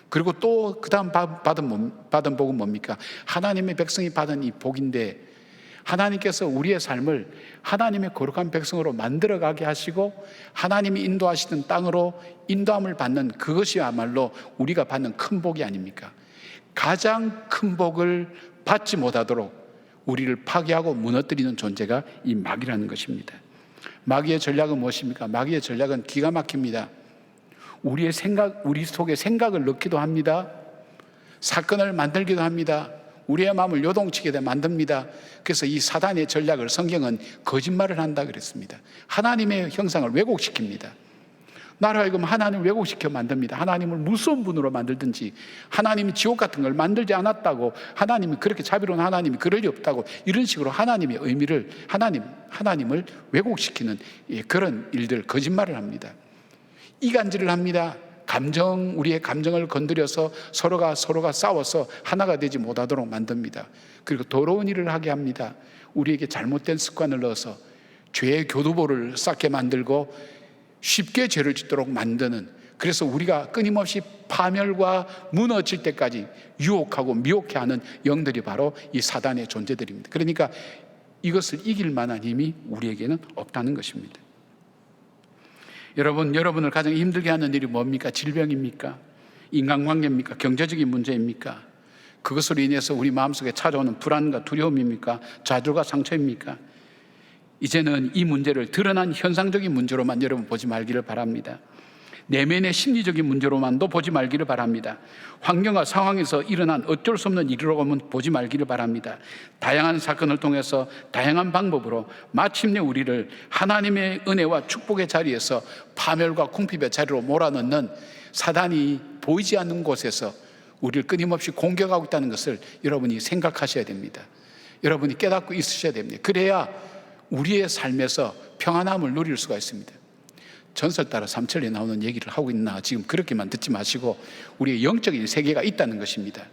그리고 또 그 다음 받은 복은 뭡니까? 하나님의 백성이 받은 이 복인데 하나님께서 우리의 삶을 하나님의 거룩한 백성으로 만들어가게 하시고 하나님이 인도하시는 땅으로 인도함을 받는 그것이야말로 우리가 받는 큰 복이 아닙니까? 가장 큰 복을 받지 못하도록 우리를 파괴하고 무너뜨리는 존재가 이 마귀라는 것입니다. 마귀의 전략은 무엇입니까? 마귀의 전략은 기가 막힙니다. 우리 속에 생각을 넣기도 합니다. 사건을 만들기도 합니다. 우리의 마음을 요동치게 만듭니다. 그래서 이 사단의 전략을 성경은 거짓말을 한다 그랬습니다. 하나님의 형상을 왜곡시킵니다. 나로 하여금 하나님을 왜곡시켜 만듭니다. 하나님을 무서운 분으로 만들든지, 하나님이 지옥 같은 걸 만들지 않았다고, 하나님이 그렇게 자비로운 하나님이 그럴 리 없다고, 이런 식으로 하나님의 의미를, 하나님을 왜곡시키는 그런 일들, 거짓말을 합니다. 이간질을 합니다. 우리의 감정을 건드려서 서로가 싸워서 하나가 되지 못하도록 만듭니다. 그리고 더러운 일을 하게 합니다. 우리에게 잘못된 습관을 넣어서 죄의 교두보를 쌓게 만들고 쉽게 죄를 짓도록 만드는, 그래서 우리가 끊임없이 파멸과 무너질 때까지 유혹하고 미혹해 하는 영들이 바로 이 사단의 존재들입니다. 그러니까 이것을 이길 만한 힘이 우리에게는 없다는 것입니다. 여러분을 가장 힘들게 하는 일이 뭡니까? 질병입니까? 인간관계입니까? 경제적인 문제입니까? 그것으로 인해서 우리 마음속에 찾아오는 불안과 두려움입니까? 좌절과 상처입니까? 이제는 이 문제를 드러난 현상적인 문제로만 여러분 보지 말기를 바랍니다. 내면의 심리적인 문제로만도 보지 말기를 바랍니다. 환경과 상황에서 일어난 어쩔 수 없는 일이라고만 보지 말기를 바랍니다. 다양한 사건을 통해서 다양한 방법으로 마침내 우리를 하나님의 은혜와 축복의 자리에서 파멸과 궁핍의 자리로 몰아넣는 사단이 보이지 않는 곳에서 우리를 끊임없이 공격하고 있다는 것을 여러분이 생각하셔야 됩니다. 여러분이 깨닫고 있으셔야 됩니다. 그래야 우리의 삶에서 평안함을 누릴 수가 있습니다. 전설 따라 삼천리에 나오는 얘기를 하고 있나, 지금 그렇게만 듣지 마시고 우리의 영적인 세계가 있다는 것입니다.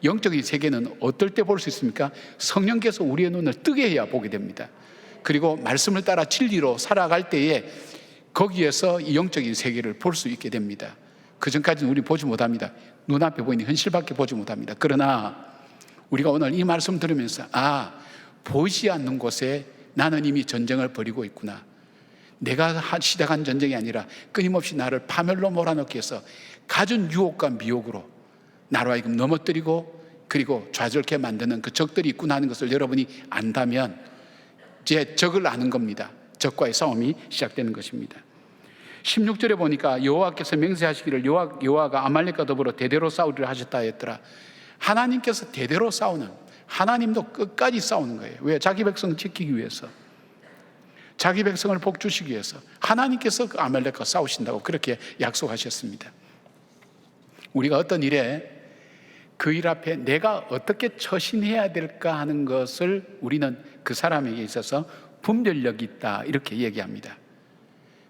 영적인 세계는 어떨 때 볼 수 있습니까? 성령께서 우리의 눈을 뜨게 해야 보게 됩니다. 그리고 말씀을 따라 진리로 살아갈 때에 거기에서 이 영적인 세계를 볼 수 있게 됩니다. 그 전까지는 우리 보지 못합니다. 눈앞에 보이는 현실밖에 보지 못합니다. 그러나 우리가 오늘 이 말씀 들으면서 보이지 않는 곳에 나는 이미 전쟁을 벌이고 있구나, 내가 시작한 전쟁이 아니라 끊임없이 나를 파멸로 몰아넣기 위해서 갖은 유혹과 미혹으로 나로 하여금 넘어뜨리고 그리고 좌절케 만드는 그 적들이 있구나 하는 것을 여러분이 안다면 이제 적을 아는 겁니다. 적과의 싸움이 시작되는 것입니다. 16절에 보니까 여호와께서 맹세하시기를 여호와가 아말렉과 더불어 대대로 싸우리라 하셨다 했더라. 하나님께서 대대로 싸우는, 하나님도 끝까지 싸우는 거예요. 왜? 자기 백성을 지키기 위해서, 자기 백성을 복주시기 위해서 하나님께서 그 아말렉과 싸우신다고 그렇게 약속하셨습니다. 우리가 어떤 일에 그 일 앞에 내가 어떻게 처신해야 될까 하는 것을 우리는 그 사람에게 있어서 분별력이 있다 이렇게 얘기합니다.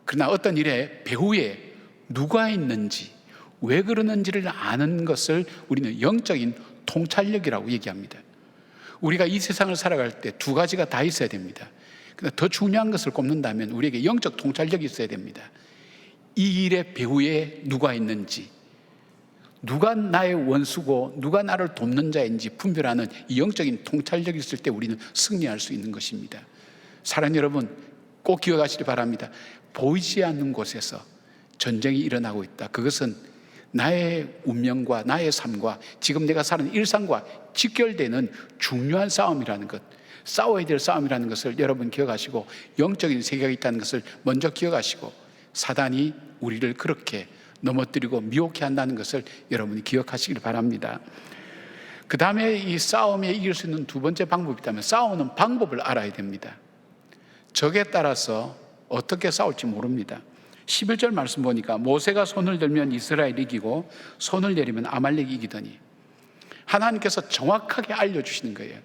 그러나 어떤 일에 배후에 누가 있는지 왜 그러는지를 아는 것을 우리는 영적인 통찰력이라고 얘기합니다. 우리가 이 세상을 살아갈 때 두 가지가 다 있어야 됩니다. 그런데 더 중요한 것을 꼽는다면 우리에게 영적 통찰력이 있어야 됩니다. 이 일의 배후에 누가 있는지, 누가 나의 원수고 누가 나를 돕는 자인지 분별하는 이 영적인 통찰력이 있을 때 우리는 승리할 수 있는 것입니다. 사랑하는 여러분, 꼭 기억하시기 바랍니다. 보이지 않는 곳에서 전쟁이 일어나고 있다. 그것은 나의 운명과 나의 삶과 지금 내가 사는 일상과 직결되는 중요한 싸움이라는 것, 싸워야 될 싸움이라는 것을 여러분 기억하시고, 영적인 세계가 있다는 것을 먼저 기억하시고, 사단이 우리를 그렇게 넘어뜨리고 미혹해 한다는 것을 여러분이 기억하시길 바랍니다. 그 다음에 이 싸움에 이길 수 있는 두 번째 방법이 있다면 싸우는 방법을 알아야 됩니다. 적에 따라서 어떻게 싸울지 모릅니다. 11절 말씀 보니까 모세가 손을 들면 이스라엘이 이기고 손을 내리면 아말렉이 이기더니, 하나님께서 정확하게 알려주시는 거예요.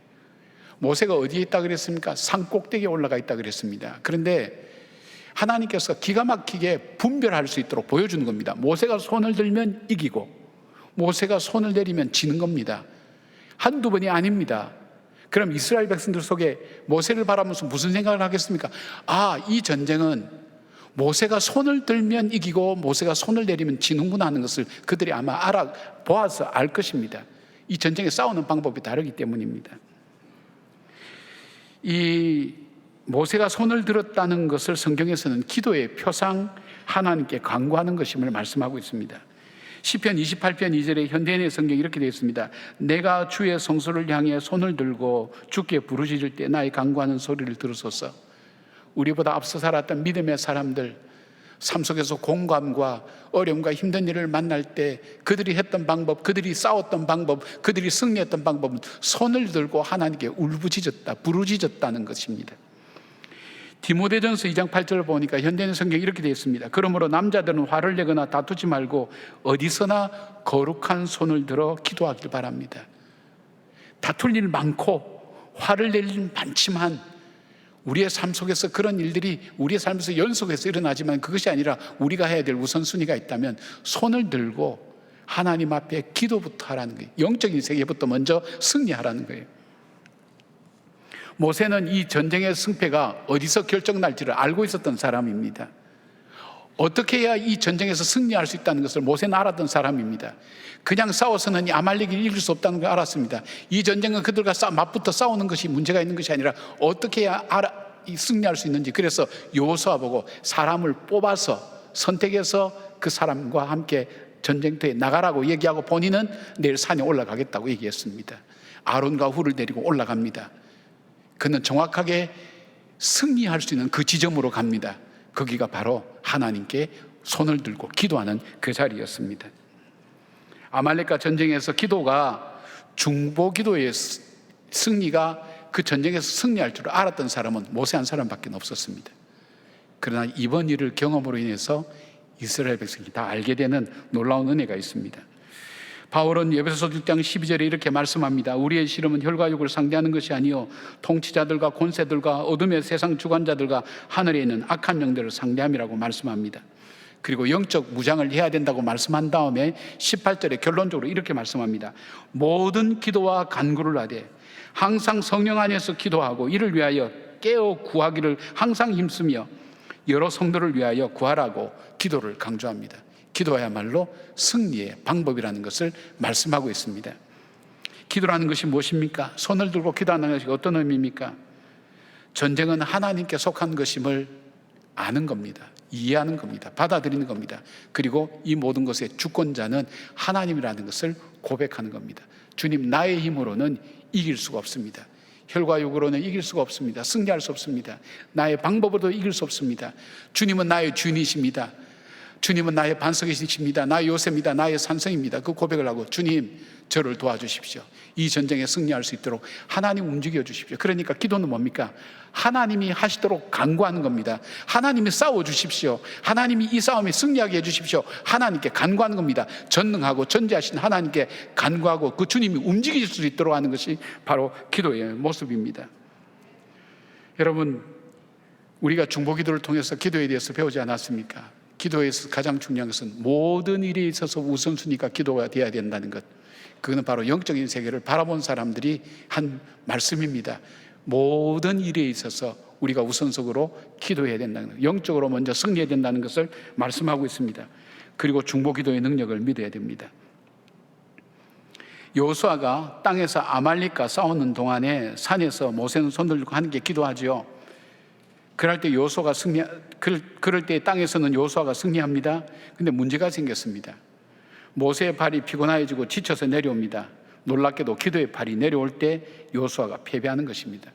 모세가 어디에 있다 그랬습니까? 산 꼭대기에 올라가 있다 그랬습니다. 그런데 하나님께서 기가 막히게 분별할 수 있도록 보여주는 겁니다. 모세가 손을 들면 이기고 모세가 손을 내리면 지는 겁니다. 한두 번이 아닙니다. 그럼 이스라엘 백성들 속에 모세를 바라보면서 무슨 생각을 하겠습니까? 이 전쟁은 모세가 손을 들면 이기고 모세가 손을 내리면 지는구나 하는 것을 그들이 아마 알아보아서 알 것입니다. 이 전쟁에 싸우는 방법이 다르기 때문입니다. 이 모세가 손을 들었다는 것을 성경에서는 기도의 표상, 하나님께 간구하는 것임을 말씀하고 있습니다. 시편 28편 2절에 현대인의 성경이 이렇게 되어 있습니다. 내가 주의 성소를 향해 손을 들고 주께 부르짖을 때 나의 간구하는 소리를 들으소서. 우리보다 앞서 살았던 믿음의 사람들, 삶 속에서 공감과 어려움과 힘든 일을 만날 때 그들이 했던 방법, 그들이 싸웠던 방법, 그들이 승리했던 방법은 손을 들고 하나님께 울부짖었다, 부르짖었다는 것입니다. 디모데전서 2장 8절을 보니까 현대인 성경이 이렇게 되어 있습니다. 그러므로 남자들은 화를 내거나 다투지 말고 어디서나 거룩한 손을 들어 기도하길 바랍니다. 다툴 일 많고 화를 낼 일 많지만 우리의 삶 속에서 그런 일들이 우리의 삶에서 연속해서 일어나지만 그것이 아니라 우리가 해야 될 우선순위가 있다면 손을 들고 하나님 앞에 기도부터 하라는 거예요. 영적인 세계부터 먼저 승리하라는 거예요. 모세는 이 전쟁의 승패가 어디서 결정날지를 알고 있었던 사람입니다. 어떻게 해야 이 전쟁에서 승리할 수 있다는 것을 모세는 알았던 사람입니다. 그냥 싸워서는 이 아말렉을 이길 수 없다는 걸 알았습니다. 이 전쟁은 그들과 맞붙어 싸우는 것이 문제가 있는 것이 아니라 어떻게 해야 승리할 수 있는지, 그래서 여호수아 보고 사람을 뽑아서 선택해서 그 사람과 함께 전쟁터에 나가라고 얘기하고 본인은 내일 산에 올라가겠다고 얘기했습니다. 아론과 훌을 데리고 올라갑니다. 그는 정확하게 승리할 수 있는 그 지점으로 갑니다. 거기가 바로 하나님께 손을 들고 기도하는 그 자리였습니다. 아말렉과 전쟁에서 기도가 중보기도의 승리가 그 전쟁에서 승리할 줄 알았던 사람은 모세 한 사람밖에 없었습니다. 그러나 이번 일을 경험으로 인해서 이스라엘 백성이 다 알게 되는 놀라운 은혜가 있습니다. 바울은 에베소서 6장 12절에 이렇게 말씀합니다. 우리의 씨름은 혈과 육을 상대하는 것이 아니요 통치자들과 권세들과 어둠의 세상 주관자들과 하늘에 있는 악한 영들을 상대함이라고 말씀합니다. 그리고 영적 무장을 해야 된다고 말씀한 다음에 18절에 결론적으로 이렇게 말씀합니다. 모든 기도와 간구를 하되 항상 성령 안에서 기도하고 이를 위하여 깨어 구하기를 항상 힘쓰며 여러 성도를 위하여 구하라고 기도를 강조합니다. 기도야말로 승리의 방법이라는 것을 말씀하고 있습니다. 기도라는 것이 무엇입니까? 손을 들고 기도하는 것이 어떤 의미입니까? 전쟁은 하나님께 속한 것임을 아는 겁니다. 이해하는 겁니다. 받아들이는 겁니다. 그리고 이 모든 것의 주권자는 하나님이라는 것을 고백하는 겁니다. 주님, 나의 힘으로는 이길 수가 없습니다. 혈과 육으로는 이길 수가 없습니다. 승리할 수 없습니다. 나의 방법으로도 이길 수 없습니다. 주님은 나의 주인이십니다. 주님은 나의 반석이십니다. 나의 요새입니다. 나의 산성입니다. 그 고백을 하고 주님, 저를 도와주십시오. 이 전쟁에 승리할 수 있도록 하나님 움직여 주십시오. 그러니까 기도는 뭡니까? 하나님이 하시도록 간구하는 겁니다. 하나님이 싸워주십시오. 하나님이 이 싸움에 승리하게 해주십시오. 하나님께 간구하는 겁니다. 전능하고 전지하신 하나님께 간구하고 그 주님이 움직일 수 있도록 하는 것이 바로 기도의 모습입니다. 여러분, 우리가 중보기도를 통해서 기도에 대해서 배우지 않았습니까? 기도에서 가장 중요한 것은 모든 일에 있어서 우선순위가 기도가 되어야 된다는 것. 그거는 바로 영적인 세계를 바라본 사람들이 한 말씀입니다. 모든 일에 있어서 우리가 우선적으로 기도해야 된다는 것, 영적으로 먼저 승리해야 된다는 것을 말씀하고 있습니다. 그리고 중보기도의 능력을 믿어야 됩니다. 여호수아가 땅에서 아말렉과 싸우는 동안에 산에서 모세는 손 들고 함께 기도하죠. 그럴 때 땅에서는 여호수아가 승리합니다. 근데 문제가 생겼습니다. 모세의 발이 피곤해지고 지쳐서 내려옵니다. 놀랍게도 기도의 발이 내려올 때 여호수아가 패배하는 것입니다.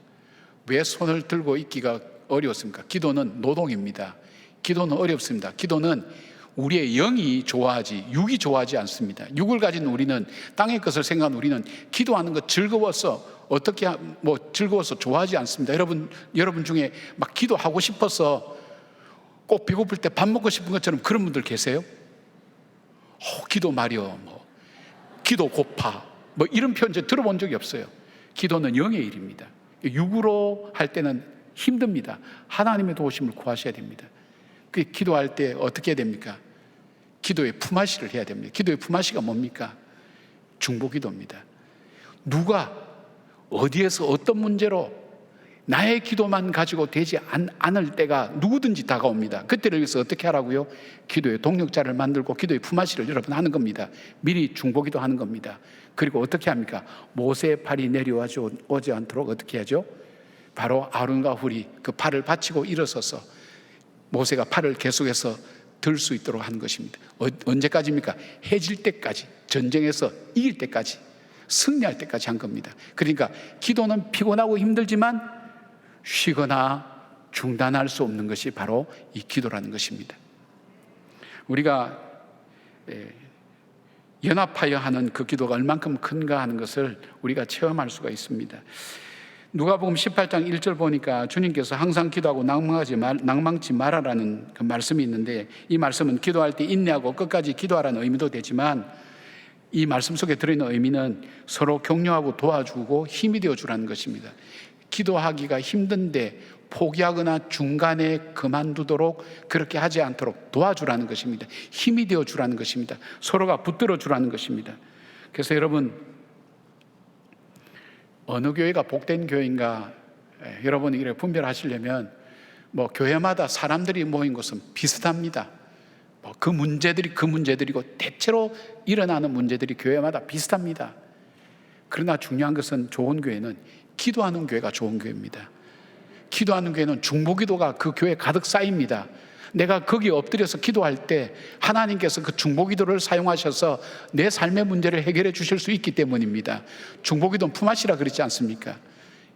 왜 손을 들고 있기가 어려웠습니까? 기도는 노동입니다. 기도는 어렵습니다. 기도는 우리의 영이 좋아하지 육이 좋아하지 않습니다. 육을 가진 우리는, 땅의 것을 생각하는 우리는 기도하는 것 즐거워서 즐거워서 좋아하지 않습니다. 여러분 중에 막 기도하고 싶어서 꼭 배고플 때 밥 먹고 싶은 것처럼 그런 분들 계세요? 기도 말이요, 기도 고파, 이런 표현 들어본 적이 없어요. 기도는 영의 일입니다. 육으로 할 때는 힘듭니다. 하나님의 도우심을 구하셔야 됩니다. 그 기도할 때 어떻게 해야 됩니까? 기도의 품앗이를 해야 됩니다. 기도의 품앗이가 뭡니까? 중보기도입니다. 누가 어디에서 어떤 문제로 나의 기도만 가지고 되지 않을 때가 누구든지 다가옵니다. 그때를 위해서 어떻게 하라고요? 기도의 동력자를 만들고 기도의 품앗이를 여러분 하는 겁니다. 미리 중보기도 하는 겁니다. 그리고 어떻게 합니까? 모세의 팔이 내려오지 않도록 어떻게 하죠? 바로 아론과 훌이 그 팔을 받치고 일어서서 모세가 팔을 계속해서 들 수 있도록 하는 것입니다. 언제까지입니까? 해질 때까지, 전쟁에서 이길 때까지, 승리할 때까지 한 겁니다. 그러니까 기도는 피곤하고 힘들지만 쉬거나 중단할 수 없는 것이 바로 이 기도라는 것입니다. 우리가 연합하여 하는 그 기도가 얼만큼 큰가 하는 것을 우리가 체험할 수가 있습니다. 누가복음 18장 1절 보니까 주님께서 항상 기도하고 낭망치 말아라는 그 말씀이 있는데, 이 말씀은 기도할 때 인내하고 끝까지 기도하라는 의미도 되지만, 이 말씀 속에 들어있는 의미는 서로 격려하고 도와주고 힘이 되어주라는 것입니다. 기도하기가 힘든데 포기하거나 중간에 그만두도록 그렇게 하지 않도록 도와주라는 것입니다. 힘이 되어주라는 것입니다. 서로가 붙들어주라는 것입니다. 그래서 여러분, 어느 교회가 복된 교회인가 여러분이 이렇게 분별하시려면 뭐 교회마다 사람들이 모인 곳은 비슷합니다. 그 문제들이고 대체로 일어나는 문제들이 교회마다 비슷합니다. 그러나 중요한 것은 좋은 교회는 기도하는 교회가 좋은 교회입니다. 기도하는 교회는 중보기도가 그 교회에 가득 쌓입니다. 내가 거기 엎드려서 기도할 때 하나님께서 그 중보기도를 사용하셔서 내 삶의 문제를 해결해 주실 수 있기 때문입니다. 중보기도는 품앗이라 그러지 않습니까?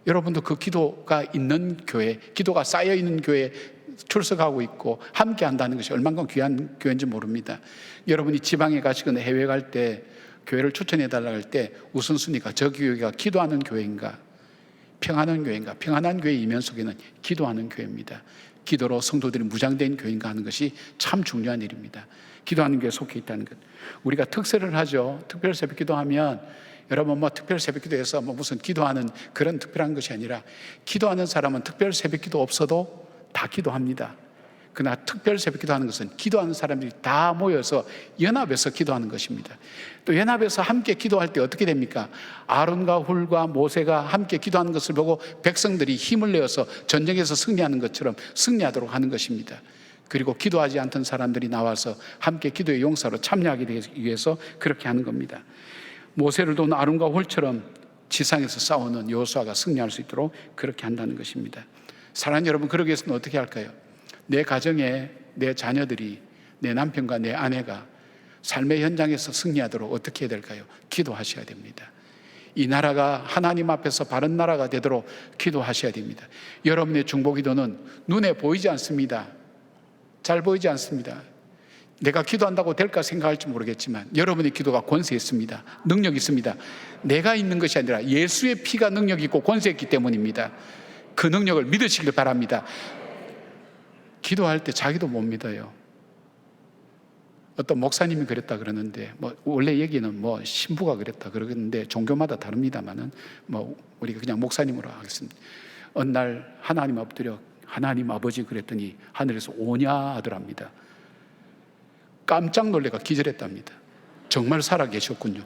여러분도 그 기도가 있는 교회, 기도가 쌓여있는 교회에 출석하고 있고 함께 한다는 것이 얼마나 귀한 교회인지 모릅니다. 여러분이 지방에 가시거나 해외 갈 때 교회를 추천해 달라고 할 때 우선순위가 저 교회가 기도하는 교회인가, 평안한 교회인가? 평안한 교회의 이면 속에는 기도하는 교회입니다. 기도로 성도들이 무장된 교회인가 하는 것이 참 중요한 일입니다. 기도하는 교회에 속해 있다는 것. 우리가 특세를 하죠. 특별 새벽 기도하면 여러분 특별 새벽 기도에서 무슨 기도하는 그런 특별한 것이 아니라, 기도하는 사람은 특별 새벽 기도 없어도 다 기도합니다. 그러나 특별 새벽 기도하는 것은 기도하는 사람들이 다 모여서 연합해서 기도하는 것입니다. 또 연합해서 함께 기도할 때 어떻게 됩니까? 아론과 훌과 모세가 함께 기도하는 것을 보고 백성들이 힘을 내어서 전쟁에서 승리하는 것처럼 승리하도록 하는 것입니다. 그리고 기도하지 않던 사람들이 나와서 함께 기도의 용사로 참여하기 위해서 그렇게 하는 겁니다. 모세를 도운 아론과 훌처럼 지상에서 싸우는 여호수아가 승리할 수 있도록 그렇게 한다는 것입니다. 사랑하는 여러분, 그러기 위해서는 어떻게 할까요? 내 가정에 내 자녀들이, 내 남편과 내 아내가 삶의 현장에서 승리하도록 어떻게 해야 될까요? 기도하셔야 됩니다. 이 나라가 하나님 앞에서 바른 나라가 되도록 기도하셔야 됩니다. 여러분의 중보기도는 눈에 보이지 않습니다. 잘 보이지 않습니다. 내가 기도한다고 될까 생각할지 모르겠지만 여러분의 기도가 권세 있습니다. 능력 있습니다. 내가 있는 것이 아니라 예수의 피가 능력 있고 권세 있기 때문입니다. 그 능력을 믿으시길 바랍니다. 기도할 때 자기도 못 믿어요. 어떤 목사님이 그랬다 그러는데, 원래 얘기는 신부가 그랬다 그러는데 종교마다 다릅니다만은 우리가 그냥 목사님으로 하겠습니다. 어느 날 하나님 엎드려 하나님 아버지 그랬더니 하늘에서 오냐 하더랍니다. 깜짝 놀래가 기절했답니다. 정말 살아 계셨군요.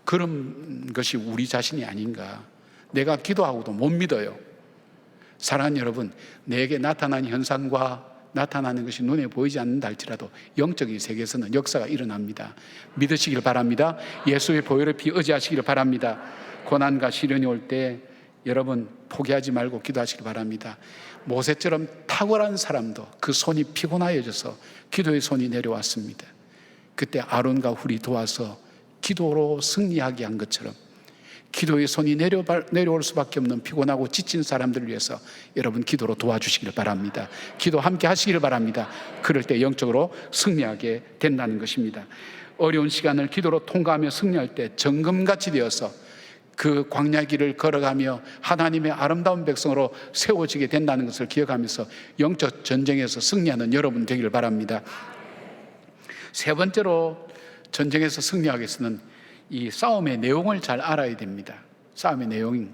그런 것이 우리 자신이 아닌가. 내가 기도하고도 못 믿어요. 사랑하는 여러분, 내게 나타난 현상과 나타나는 것이 눈에 보이지 않는다 할지라도 영적인 세계에서는 역사가 일어납니다. 믿으시길 바랍니다. 예수의 보혈의 피 의지하시길 바랍니다. 고난과 시련이 올 때 여러분 포기하지 말고 기도하시길 바랍니다. 모세처럼 탁월한 사람도 그 손이 피곤하여져서 기도의 손이 내려왔습니다. 그때 아론과 훌이 도와서 기도로 승리하게 한 것처럼 기도의 손이 내려올 수밖에 없는 피곤하고 지친 사람들을 위해서 여러분 기도로 도와주시길 바랍니다. 기도 함께 하시길 바랍니다. 그럴 때 영적으로 승리하게 된다는 것입니다. 어려운 시간을 기도로 통과하며 승리할 때 정금같이 되어서 그 광야 길을 걸어가며 하나님의 아름다운 백성으로 세워지게 된다는 것을 기억하면서 영적 전쟁에서 승리하는 여러분 되기를 바랍니다. 세 번째로 전쟁에서 승리하기 위해서는 이 싸움의 내용을 잘 알아야 됩니다. 싸움의 내용,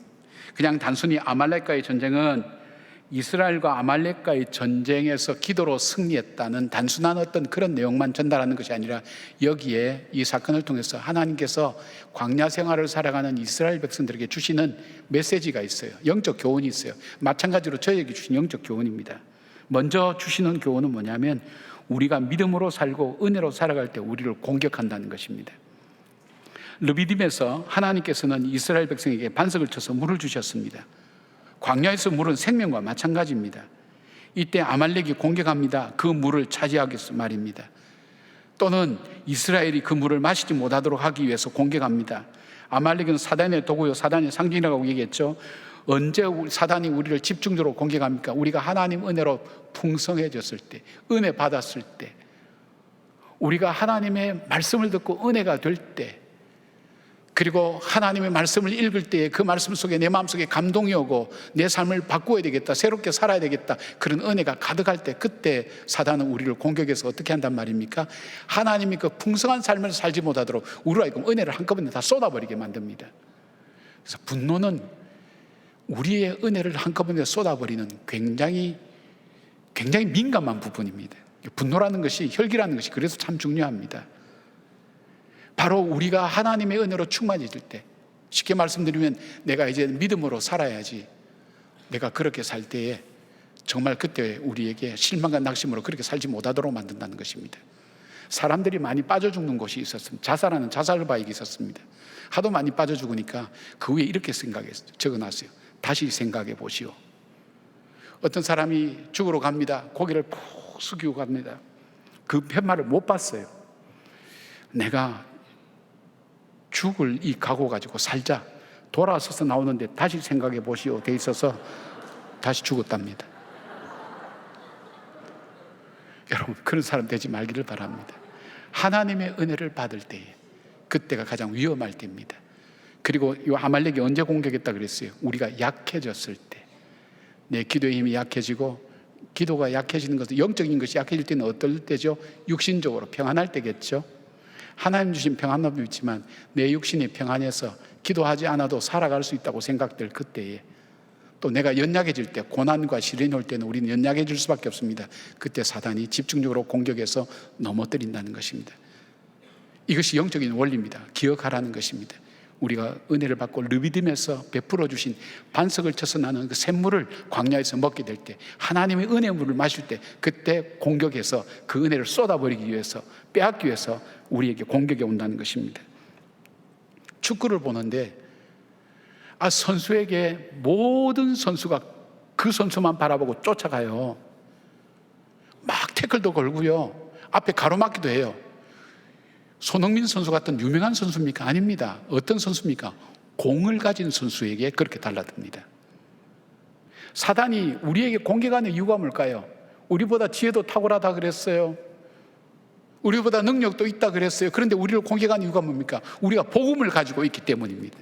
그냥 단순히 아말렉과의 전쟁은 이스라엘과 아말렉과의 전쟁에서 기도로 승리했다는 단순한 어떤 그런 내용만 전달하는 것이 아니라, 여기에 이 사건을 통해서 하나님께서 광야 생활을 살아가는 이스라엘 백성들에게 주시는 메시지가 있어요. 영적 교훈이 있어요. 마찬가지로 저에게 주신 영적 교훈입니다. 먼저 주시는 교훈은 뭐냐면, 우리가 믿음으로 살고 은혜로 살아갈 때 우리를 공격한다는 것입니다. 르비딤에서 하나님께서는 이스라엘 백성에게 반석을 쳐서 물을 주셨습니다. 광야에서 물은 생명과 마찬가지입니다. 이때 아말렉이 공격합니다. 그 물을 차지하기 위해서 말입니다. 또는 이스라엘이 그 물을 마시지 못하도록 하기 위해서 공격합니다. 아말렉은 사단의 도구요 사단의 상징이라고 얘기했죠. 언제 사단이 우리를 집중적으로 공격합니까? 우리가 하나님 은혜로 풍성해졌을 때, 은혜 받았을 때, 우리가 하나님의 말씀을 듣고 은혜가 될 때, 그리고 하나님의 말씀을 읽을 때에 그 말씀 속에 내 마음속에 감동이 오고 내 삶을 바꾸어야 되겠다, 새롭게 살아야 되겠다, 그런 은혜가 가득할 때, 그때 사단은 우리를 공격해서 어떻게 한단 말입니까? 하나님이 그 풍성한 삶을 살지 못하도록 우리로 하여금 은혜를 한꺼번에 다 쏟아버리게 만듭니다. 그래서 분노는 우리의 은혜를 한꺼번에 쏟아버리는 굉장히 민감한 부분입니다. 분노라는 것이, 혈기라는 것이 그래서 참 중요합니다. 바로 우리가 하나님의 은혜로 충만해질 때, 쉽게 말씀드리면 내가 이제 믿음으로 살아야지, 내가 그렇게 살 때에 정말 그때 우리에게 실망과 낙심으로 그렇게 살지 못하도록 만든다는 것입니다. 사람들이 많이 빠져 죽는 곳이 있었습니다. 자살하는 자살바익이 있었습니다. 하도 많이 빠져 죽으니까 그 위에 이렇게 적어놨어요. 다시 생각해 보시오. 어떤 사람이 죽으러 갑니다. 고개를 푹 숙이고 갑니다. 그 팻말을 못 봤어요. 내가 죽을 이 각오 가지고 살자, 돌아서서 나오는데 다시 생각해 보시오 돼 있어서 다시 죽었답니다. 여러분, 그런 사람 되지 말기를 바랍니다. 하나님의 은혜를 받을 때에, 그때가 가장 위험할 때입니다. 그리고 이 아말렉이 언제 공격했다 그랬어요? 우리가 약해졌을 때. 내 기도의 힘이 약해지고, 기도가 약해지는 것은, 영적인 것이 약해질 때는 어떨 때죠? 육신적으로 평안할 때겠죠. 하나님 주신 평안도 있지만 내 육신이 평안해서 기도하지 않아도 살아갈 수 있다고 생각될 그때에, 또 내가 연약해질 때, 고난과 시련이 올 때는 우리는 연약해질 수밖에 없습니다. 그때 사단이 집중적으로 공격해서 넘어뜨린다는 것입니다. 이것이 영적인 원리입니다. 기억하라는 것입니다. 우리가 은혜를 받고 르비딤에서 베풀어 주신 반석을 쳐서 나는 그 샘물을 광야에서 먹게 될 때, 하나님의 은혜 물을 마실 때, 그때 공격해서 그 은혜를 쏟아버리기 위해서, 빼앗기 위해서 우리에게 공격이 온다는 것입니다. 축구를 보는데 선수에게 모든 선수가 그 선수만 바라보고 쫓아가요. 막 태클도 걸고요, 앞에 가로막기도 해요. 손흥민 선수 같은 유명한 선수입니까? 아닙니다. 어떤 선수입니까? 공을 가진 선수에게 그렇게 달라듭니다. 사단이 우리에게 공격하는 이유가 뭘까요? 우리보다 지혜도 탁월하다 그랬어요. 우리보다 능력도 있다 그랬어요. 그런데 우리를 공격하는 이유가 뭡니까? 우리가 복음을 가지고 있기 때문입니다.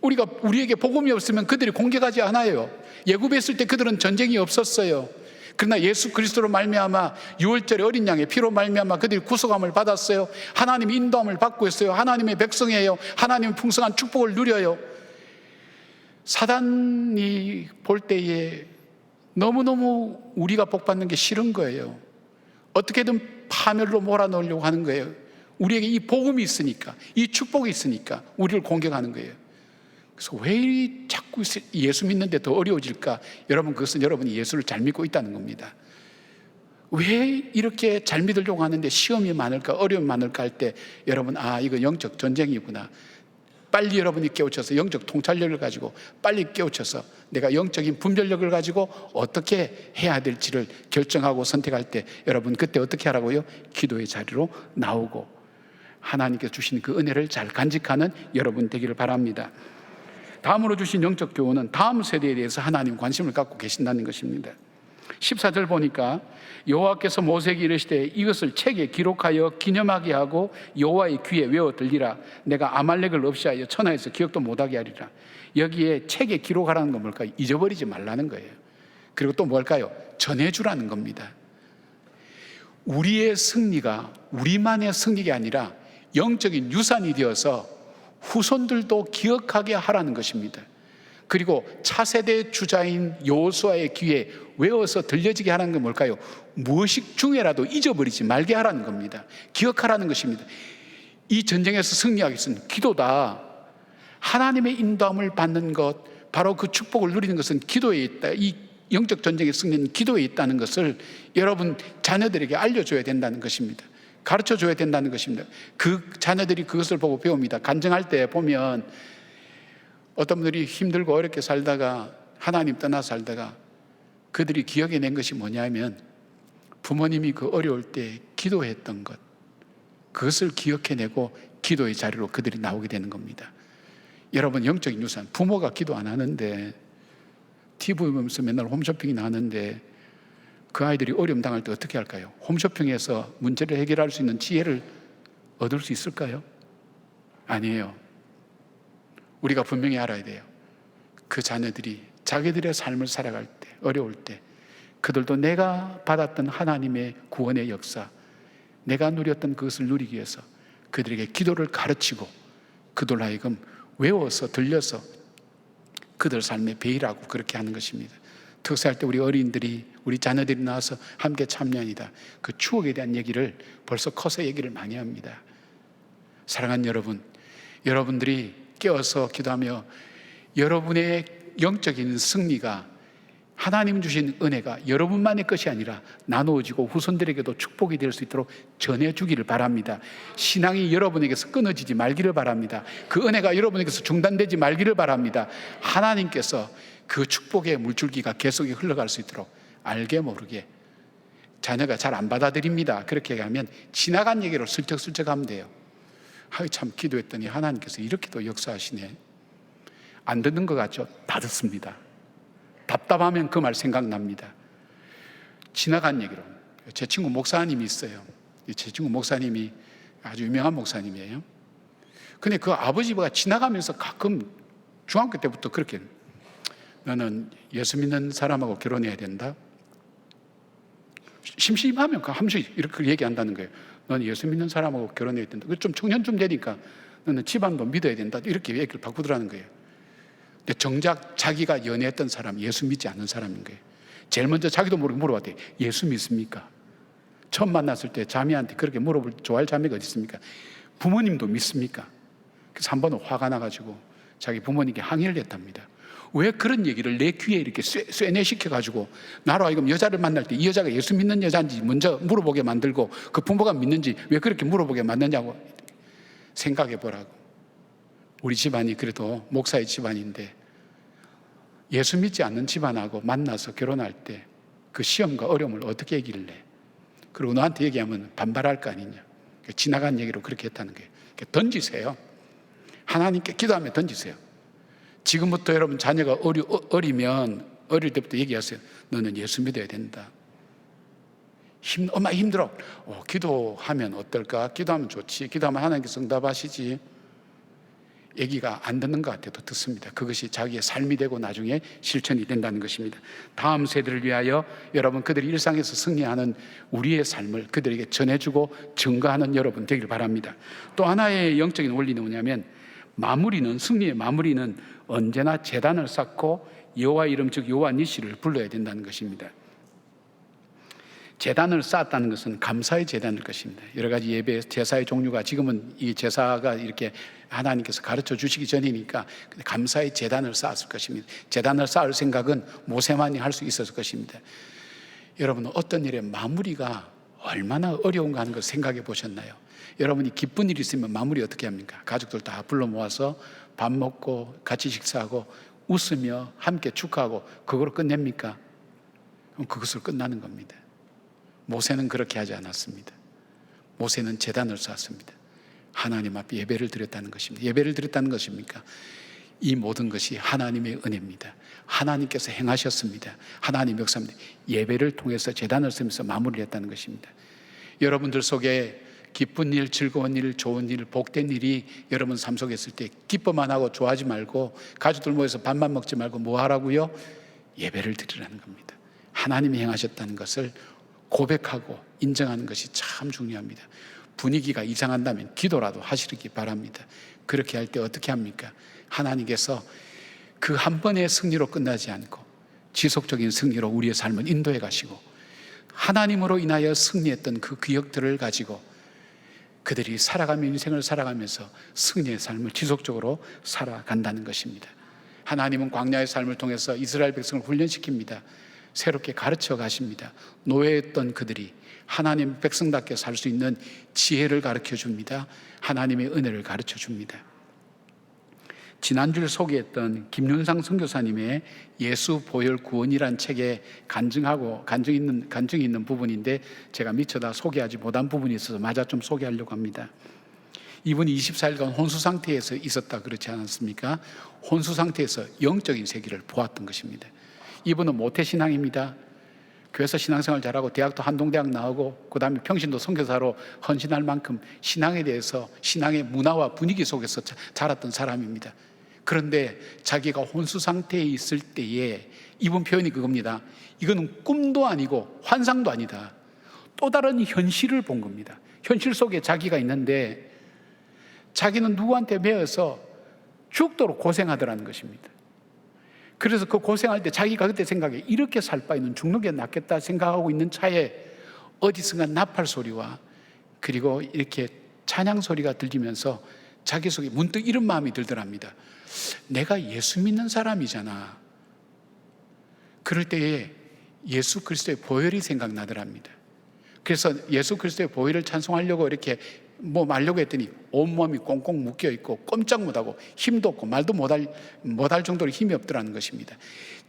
우리에게 복음이 없으면 그들이 공격하지 않아요. 예굽에 있을 때 그들은 전쟁이 없었어요. 그러나 예수 그리스도로 말미암아, 유월절의 어린 양의 피로 말미암아 그들이 구속함을 받았어요. 하나님의 인도함을 받고 있어요. 하나님의 백성이에요. 하나님의 풍성한 축복을 누려요. 사단이 볼 때에 너무너무 우리가 복받는 게 싫은 거예요. 어떻게든 파멸로 몰아넣으려고 하는 거예요. 우리에게 이 복음이 있으니까, 이 축복이 있으니까 우리를 공격하는 거예요. 그래서 왜 자꾸 예수 믿는데 더 어려워질까? 여러분, 그것은 여러분이 예수를 잘 믿고 있다는 겁니다. 왜 이렇게 잘 믿으려고 하는데 시험이 많을까, 어려움이 많을까 할 때, 여러분, 이거 영적 전쟁이구나. 빨리 여러분이 깨우쳐서 영적 통찰력을 가지고 빨리 깨우쳐서 내가 영적인 분별력을 가지고 어떻게 해야 될지를 결정하고 선택할 때, 여러분 그때 어떻게 하라고요? 기도의 자리로 나오고 하나님께서 주신 그 은혜를 잘 간직하는 여러분 되기를 바랍니다. 다음으로 주신 영적 교훈은 다음 세대에 대해서 하나님 관심을 갖고 계신다는 것입니다. 14절 보니까 여호와께서 모세에게 이르시되 이것을 책에 기록하여 기념하게 하고 여호와의 귀에 외워 들리라. 내가 아말렉을 없이하여 천하에서 기억도 못하게 하리라. 여기에 책에 기록하라는 건 뭘까요? 잊어버리지 말라는 거예요. 그리고 또 뭘까요? 전해주라는 겁니다. 우리의 승리가 우리만의 승리가 아니라 영적인 유산이 되어서 후손들도 기억하게 하라는 것입니다. 그리고 차세대 주자인 여호수아의 귀에 외워서 들려지게 하라는 건 뭘까요? 무엇이 중에라도 잊어버리지 말게 하라는 겁니다. 기억하라는 것입니다. 이 전쟁에서 승리하기 위해서는 기도다. 하나님의 인도함을 받는 것, 바로 그 축복을 누리는 것은 기도에 있다. 이 영적 전쟁의 승리는 기도에 있다는 것을 여러분 자녀들에게 알려줘야 된다는 것입니다. 가르쳐줘야 된다는 것입니다. 그 자녀들이 그것을 보고 배웁니다. 간증할 때 보면 어떤 분들이 힘들고 어렵게 살다가 하나님 떠나 살다가 그들이 기억해낸 것이 뭐냐면 부모님이 그 어려울 때 기도했던 것, 그것을 기억해내고 기도의 자리로 그들이 나오게 되는 겁니다. 여러분, 영적인 유산, 부모가 기도 안 하는데 TV 보면서 맨날 홈쇼핑이 나는데 그 아이들이 어려움 당할 때 어떻게 할까요? 홈쇼핑에서 문제를 해결할 수 있는 지혜를 얻을 수 있을까요? 아니에요. 우리가 분명히 알아야 돼요. 그 자녀들이 자기들의 삶을 살아갈 때, 어려울 때 그들도 내가 받았던 하나님의 구원의 역사, 내가 누렸던 그것을 누리기 위해서 그들에게 기도를 가르치고 그들 하여금 외워서 들려서 그들 삶의 배이라고 그렇게 하는 것입니다. 특사할 때 우리 어린이들이, 우리 자녀들이 나와서 함께 참여합니다. 그 추억에 대한 얘기를 벌써 커서 얘기를 많이 합니다. 사랑하는 여러분, 여러분들이 깨어서 기도하며 여러분의 영적인 승리가, 하나님 주신 은혜가 여러분만의 것이 아니라 나누어지고 후손들에게도 축복이 될 수 있도록 전해주기를 바랍니다. 신앙이 여러분에게서 끊어지지 말기를 바랍니다. 그 은혜가 여러분에게서 중단되지 말기를 바랍니다. 하나님께서 그 축복의 물줄기가 계속 흘러갈 수 있도록 알게 모르게, 자녀가 잘 안 받아들입니다, 그렇게 하면 지나간 얘기로 슬쩍슬쩍 하면 돼요. 참 기도했더니 하나님께서 이렇게도 역사하시네. 안 듣는 것 같죠? 다 듣습니다. 답답하면 그 말 생각납니다. 지나간 얘기로. 제 친구 목사님이 있어요. 제 친구 목사님이 아주 유명한 목사님이에요. 근데 그 아버지가 지나가면서 가끔 중학교 때부터 그렇게, 너는 예수 믿는 사람하고 결혼해야 된다. 심심하면 한 번씩 이렇게 얘기한다는 거예요. 너는 예수 믿는 사람하고 결혼해야 된다. 좀 청년쯤 되니까 너는 집안도 믿어야 된다. 이렇게 얘기를 바꾸더라는 거예요. 근데 정작 자기가 연애했던 사람, 예수 믿지 않는 사람인 거예요. 제일 먼저 자기도 모르고 물어봤대요. 예수 믿습니까? 처음 만났을 때 자매한테 그렇게 물어볼 좋아할 자매가 어디 있습니까? 부모님도 믿습니까? 그래서 한 번은 화가 나가지고 자기 부모님께 항의를 했답니다. 왜 그런 얘기를 내 귀에 이렇게 쇠뇌시켜가지고 나로 하여금 여자를 만날 때 이 여자가 예수 믿는 여자인지 먼저 물어보게 만들고 그 부모가 믿는지 왜 그렇게 물어보게 만드냐고 생각해 보라고. 우리 집안이 그래도 목사의 집안인데 예수 믿지 않는 집안하고 만나서 결혼할 때 그 시험과 어려움을 어떻게 얘기를 해? 그리고 너한테 얘기하면 반발할 거 아니냐. 지나간 얘기로 그렇게 했다는 거예요. 던지세요. 하나님께 기도하며 던지세요. 지금부터 여러분 자녀가 어리면 어릴 때부터 얘기하세요. 너는 예수 믿어야 된다. 엄마 힘들어. 기도하면 어떨까? 기도하면 좋지. 기도하면 하나님께서 응답하시지. 얘기가 안 듣는 것 같아도 듣습니다. 그것이 자기의 삶이 되고 나중에 실천이 된다는 것입니다. 다음 세대를 위하여 여러분 그들이 일상에서 승리하는 우리의 삶을 그들에게 전해주고 증거하는 여러분 되길 바랍니다. 또 하나의 영적인 원리는 뭐냐면 승리의 마무리는 언제나 제단을 쌓고 여호와 이름 즉 여호와 니시를 불러야 된다는 것입니다. 제단을 쌓았다는 것은 감사의 제단일 것입니다. 여러 가지 예배, 제사의 종류가, 지금은 이 제사가 이렇게 하나님께서 가르쳐 주시기 전이니까 감사의 제단을 쌓았을 것입니다. 제단을 쌓을 생각은 모세만이 할 수 있었을 것입니다. 여러분은 어떤 일의 마무리가 얼마나 어려운가 하는 걸 생각해 보셨나요? 여러분이 기쁜 일이 있으면 마무리 어떻게 합니까? 가족들 다 불러 모아서 밥 먹고 같이 식사하고 웃으며 함께 축하하고 그걸로 끝냅니까? 그럼 그것으로 끝나는 겁니다. 모세는 그렇게 하지 않았습니다. 모세는 제단을 쌓았습니다. 하나님 앞에 예배를 드렸다는 것입니다. 예배를 드렸다는 것입니까? 이 모든 것이 하나님의 은혜입니다. 하나님께서 행하셨습니다. 하나님 역사입니다. 예배를 통해서 제단을 쓰면서 마무리를 했다는 것입니다. 여러분들 속에 기쁜 일, 즐거운 일, 좋은 일, 복된 일이 여러분 삶 속에 있을 때 기뻐만 하고 좋아하지 말고 가족들 모여서 밥만 먹지 말고 뭐 하라고요? 예배를 드리라는 겁니다. 하나님이 행하셨다는 것을 고백하고 인정하는 것이 참 중요합니다. 분위기가 이상한다면 기도라도 하시기 바랍니다. 그렇게 할 때 어떻게 합니까? 하나님께서 그 한 번의 승리로 끝나지 않고 지속적인 승리로 우리의 삶을 인도해 가시고 하나님으로 인하여 승리했던 그 기억들을 가지고 그들이 살아가며 인생을 살아가면서 승리의 삶을 지속적으로 살아간다는 것입니다. 하나님은 광야의 삶을 통해서 이스라엘 백성을 훈련시킵니다. 새롭게 가르쳐 가십니다. 노예했던 그들이 하나님 백성답게 살 수 있는 지혜를 가르쳐 줍니다. 하나님의 은혜를 가르쳐 줍니다. 지난주에 소개했던 김윤상 선교사님의 예수 보혈 구원이란 책에 간증이 있는 부분인데 제가 미처 다 소개하지 못한 부분이 있어서 마저 좀 소개하려고 합니다. 이분이 24일간 혼수 상태에서 있었다 그렇지 않았습니까? 혼수 상태에서 영적인 세계를 보았던 것입니다. 이분은 모태신앙입니다. 교회에서 신앙생활 잘하고 대학도 한동대학 나오고 그 다음에 평신도 선교사로 헌신할 만큼 신앙에 대해서 신앙의 문화와 분위기 속에서 자랐던 사람입니다. 그런데 자기가 혼수 상태에 있을 때에 이번 표현이 그겁니다. 이거는 꿈도 아니고 환상도 아니다. 또 다른 현실을 본 겁니다. 현실 속에 자기가 있는데 자기는 누구한테 매여서 죽도록 고생하더라는 것입니다. 그래서 그 고생할 때 자기가 그때 생각해, 이렇게 살 바에는 죽는 게 낫겠다 생각하고 있는 차에 어디선가 나팔 소리와 그리고 이렇게 찬양 소리가 들리면서 자기 속에 문득 이런 마음이 들더랍니다. 내가 예수 믿는 사람이잖아. 그럴 때에 예수 그리스도의 보혈이 생각나더랍니다. 그래서 예수 그리스도의 보혈을 찬송하려고 이렇게 말려고 했더니 온몸이 꽁꽁 묶여 있고 꼼짝 못하고 힘도 없고 말도 못할 정도로 힘이 없더라는 것입니다.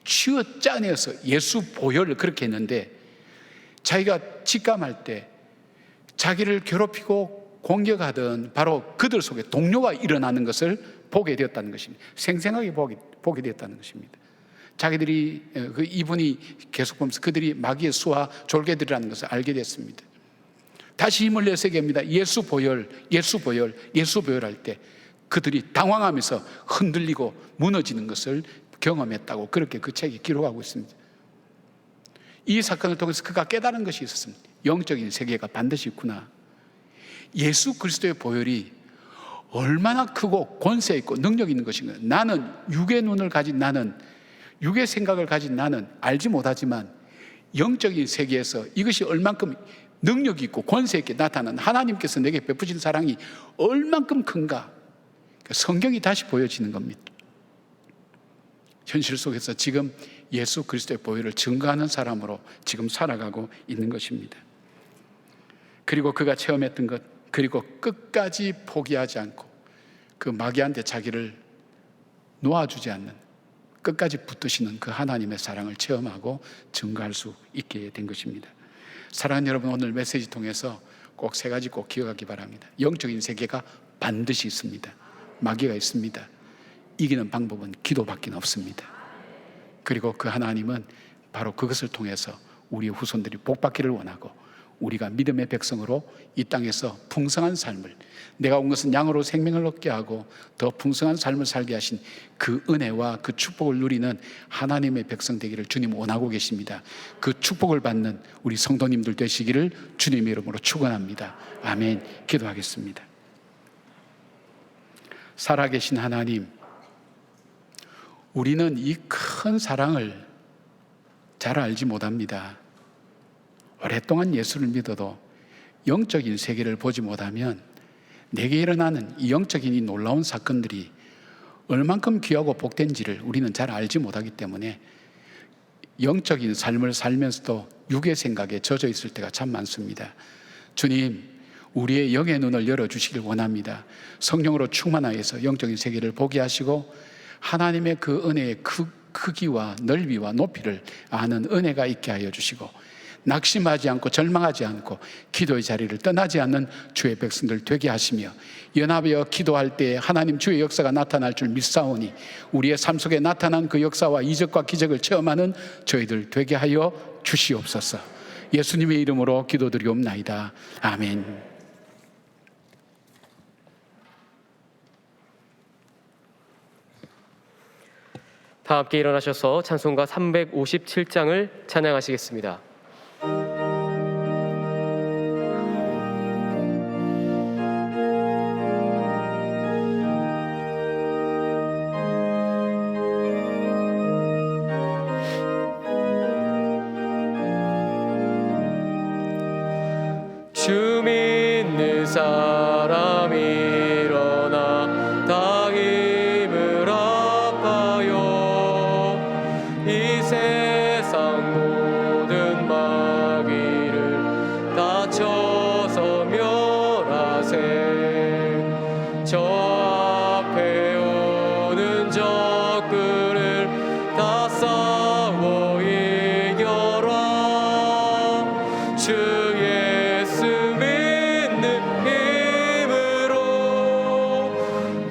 쥐어 짜내어서 예수 보혈을 그렇게 했는데 자기가 직감할 때 자기를 괴롭히고 공격하던 바로 그들 속에 동료가 일어나는 것을 보게 되었다는 것입니다. 생생하게 보게 되었다는 것입니다. 자기들이 이분이 계속 보면서 그들이 마귀의 수와 졸개들이라는 것을 알게 됐습니다. 다시 힘을 내서 얘기합니다. 예수 보혈, 예수 보혈, 예수 보혈 할 때 그들이 당황하면서 흔들리고 무너지는 것을 경험했다고 그렇게 그 책이 기록하고 있습니다. 이 사건을 통해서 그가 깨달은 것이 있었습니다. 영적인 세계가 반드시 있구나. 예수 그리스도의 보혈이 얼마나 크고 권세 있고 능력 있는 것인가. 나는 육의 눈을 가진 나는, 육의 생각을 가진 나는 알지 못하지만 영적인 세계에서 이것이 얼만큼 능력이 있고 권세 있게 나타나는 하나님께서 내게 베푸신 사랑이 얼만큼 큰가. 성경이 다시 보여지는 겁니다. 현실 속에서 지금 예수 그리스도의 보혈을 증거하는 사람으로 지금 살아가고 있는 것입니다. 그리고 그가 체험했던 것, 그리고 끝까지 포기하지 않고 그 마귀한테 자기를 놓아주지 않는, 끝까지 붙드시는 그 하나님의 사랑을 체험하고 증거할 수 있게 된 것입니다. 사랑하는 여러분, 오늘 메시지 통해서 꼭 세 가지 꼭 기억하기 바랍니다. 영적인 세계가 반드시 있습니다. 마귀가 있습니다. 이기는 방법은 기도밖에 없습니다. 그리고 그 하나님은 바로 그것을 통해서 우리의 후손들이 복받기를 원하고 우리가 믿음의 백성으로 이 땅에서 풍성한 삶을, 내가 온 것은 양으로 생명을 얻게 하고 더 풍성한 삶을 살게 하신 그 은혜와 그 축복을 누리는 하나님의 백성 되기를 주님 원하고 계십니다. 그 축복을 받는 우리 성도님들 되시기를 주님의 이름으로 축원합니다. 아멘. 기도하겠습니다. 살아계신 하나님, 우리는 이 큰 사랑을 잘 알지 못합니다. 오랫동안 예수를 믿어도 영적인 세계를 보지 못하면 내게 일어나는 이 영적인 이 놀라운 사건들이 얼만큼 귀하고 복된지를 우리는 잘 알지 못하기 때문에 영적인 삶을 살면서도 육의 생각에 젖어 있을 때가 참 많습니다. 주님, 우리의 영의 눈을 열어주시길 원합니다. 성령으로 충만하여서 영적인 세계를 보게 하시고 하나님의 그 은혜의 크기와 넓이와 높이를 아는 은혜가 있게 하여 주시고 낙심하지 않고 절망하지 않고 기도의 자리를 떠나지 않는 주의 백성들 되게 하시며 연합하여 기도할 때 하나님 주의 역사가 나타날 줄 믿사오니 우리의 삶 속에 나타난 그 역사와 이적과 기적을 체험하는 저희들 되게 하여 주시옵소서. 예수님의 이름으로 기도드리옵나이다. 아멘. 다 함께 일어나셔서 찬송가 357장을 찬양하시겠습니다. 주 믿는 사람이 일어나 다 힘을 합하여 이 세상 모든 마귀를 다 쳐서 멸하세. 저 앞에 오는 적들을 다 싸워 이겨라. 주 예수 믿는 힘으로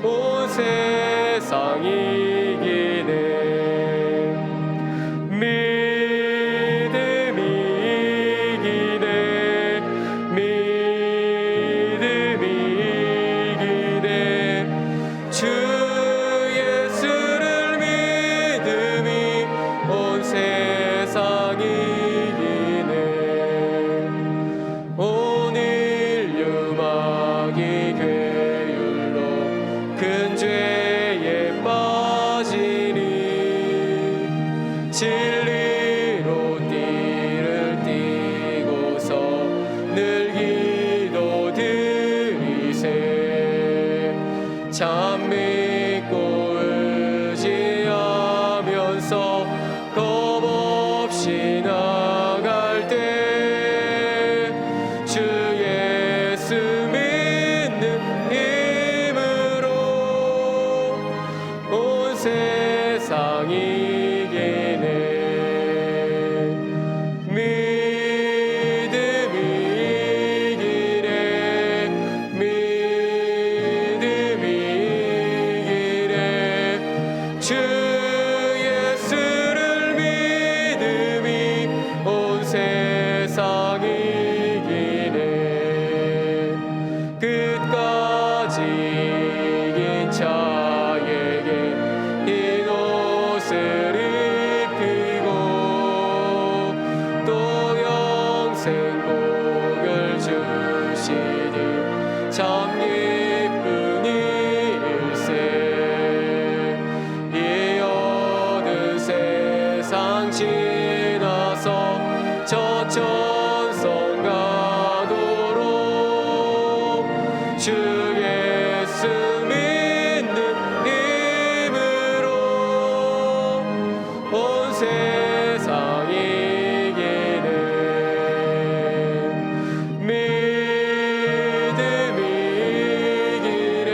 온 세상 이기네. 믿음이 이기네. 믿음이 이기네. 주 예수 믿고 의지하면서 겁없이 나갈 때 주 예수 믿는 힘으로 온 세상 이기네. 믿음이 이기네. 믿음이 이기네. 주 예수를 믿음이 온 세상 이기네. 끝까지 이긴 자에게 흰 옷을 입히고 또 영생 복을 주시니 참 기쁜 일세. 이 어두운 세상 지나서 저 천성 가도록 주 예수 믿는 힘으로 온 세상 이기네. 믿음이 이기네.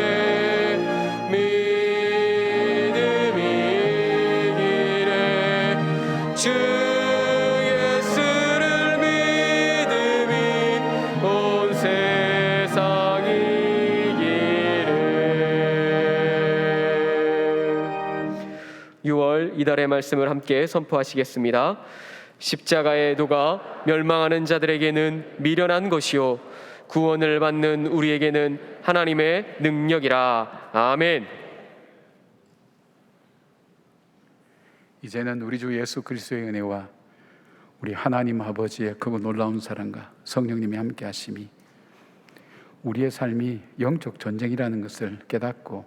믿음이 이기네. 주 예수를 믿음이 온 세상 이기네. 6월 이달의 말씀을 함께 선포하시겠습니다. 십자가의 도가 멸망하는 자들에게는 미련한 것이요 구원을 받는 우리에게는 하나님의 능력이라. 아멘. 이제는 우리 주 예수 그리스도의 은혜와 우리 하나님 아버지의 크고 놀라운 사랑과 성령님이 함께 하심이 우리의 삶이 영적 전쟁이라는 것을 깨닫고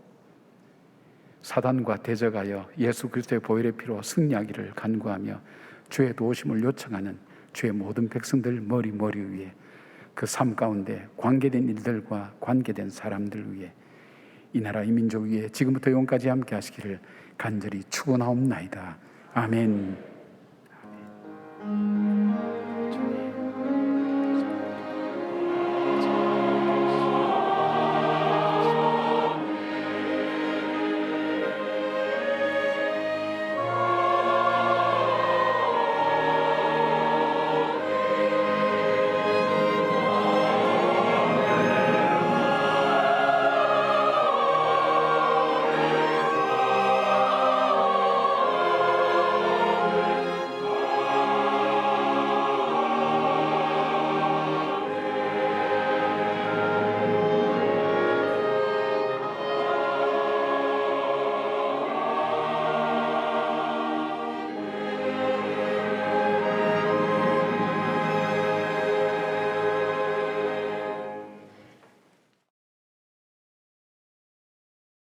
사단과 대적하여 예수 그리스도의 보혈의 피로 승리하기를 간구하며 주의 도우심을 요청하는 주의 모든 백성들 머리 위에 그 삶 가운데 관계된 일들과 관계된 사람들 위에 이 나라 이 민족 위에 지금부터 영원까지 함께 하시기를 간절히 축원하옵나이다. 아멘.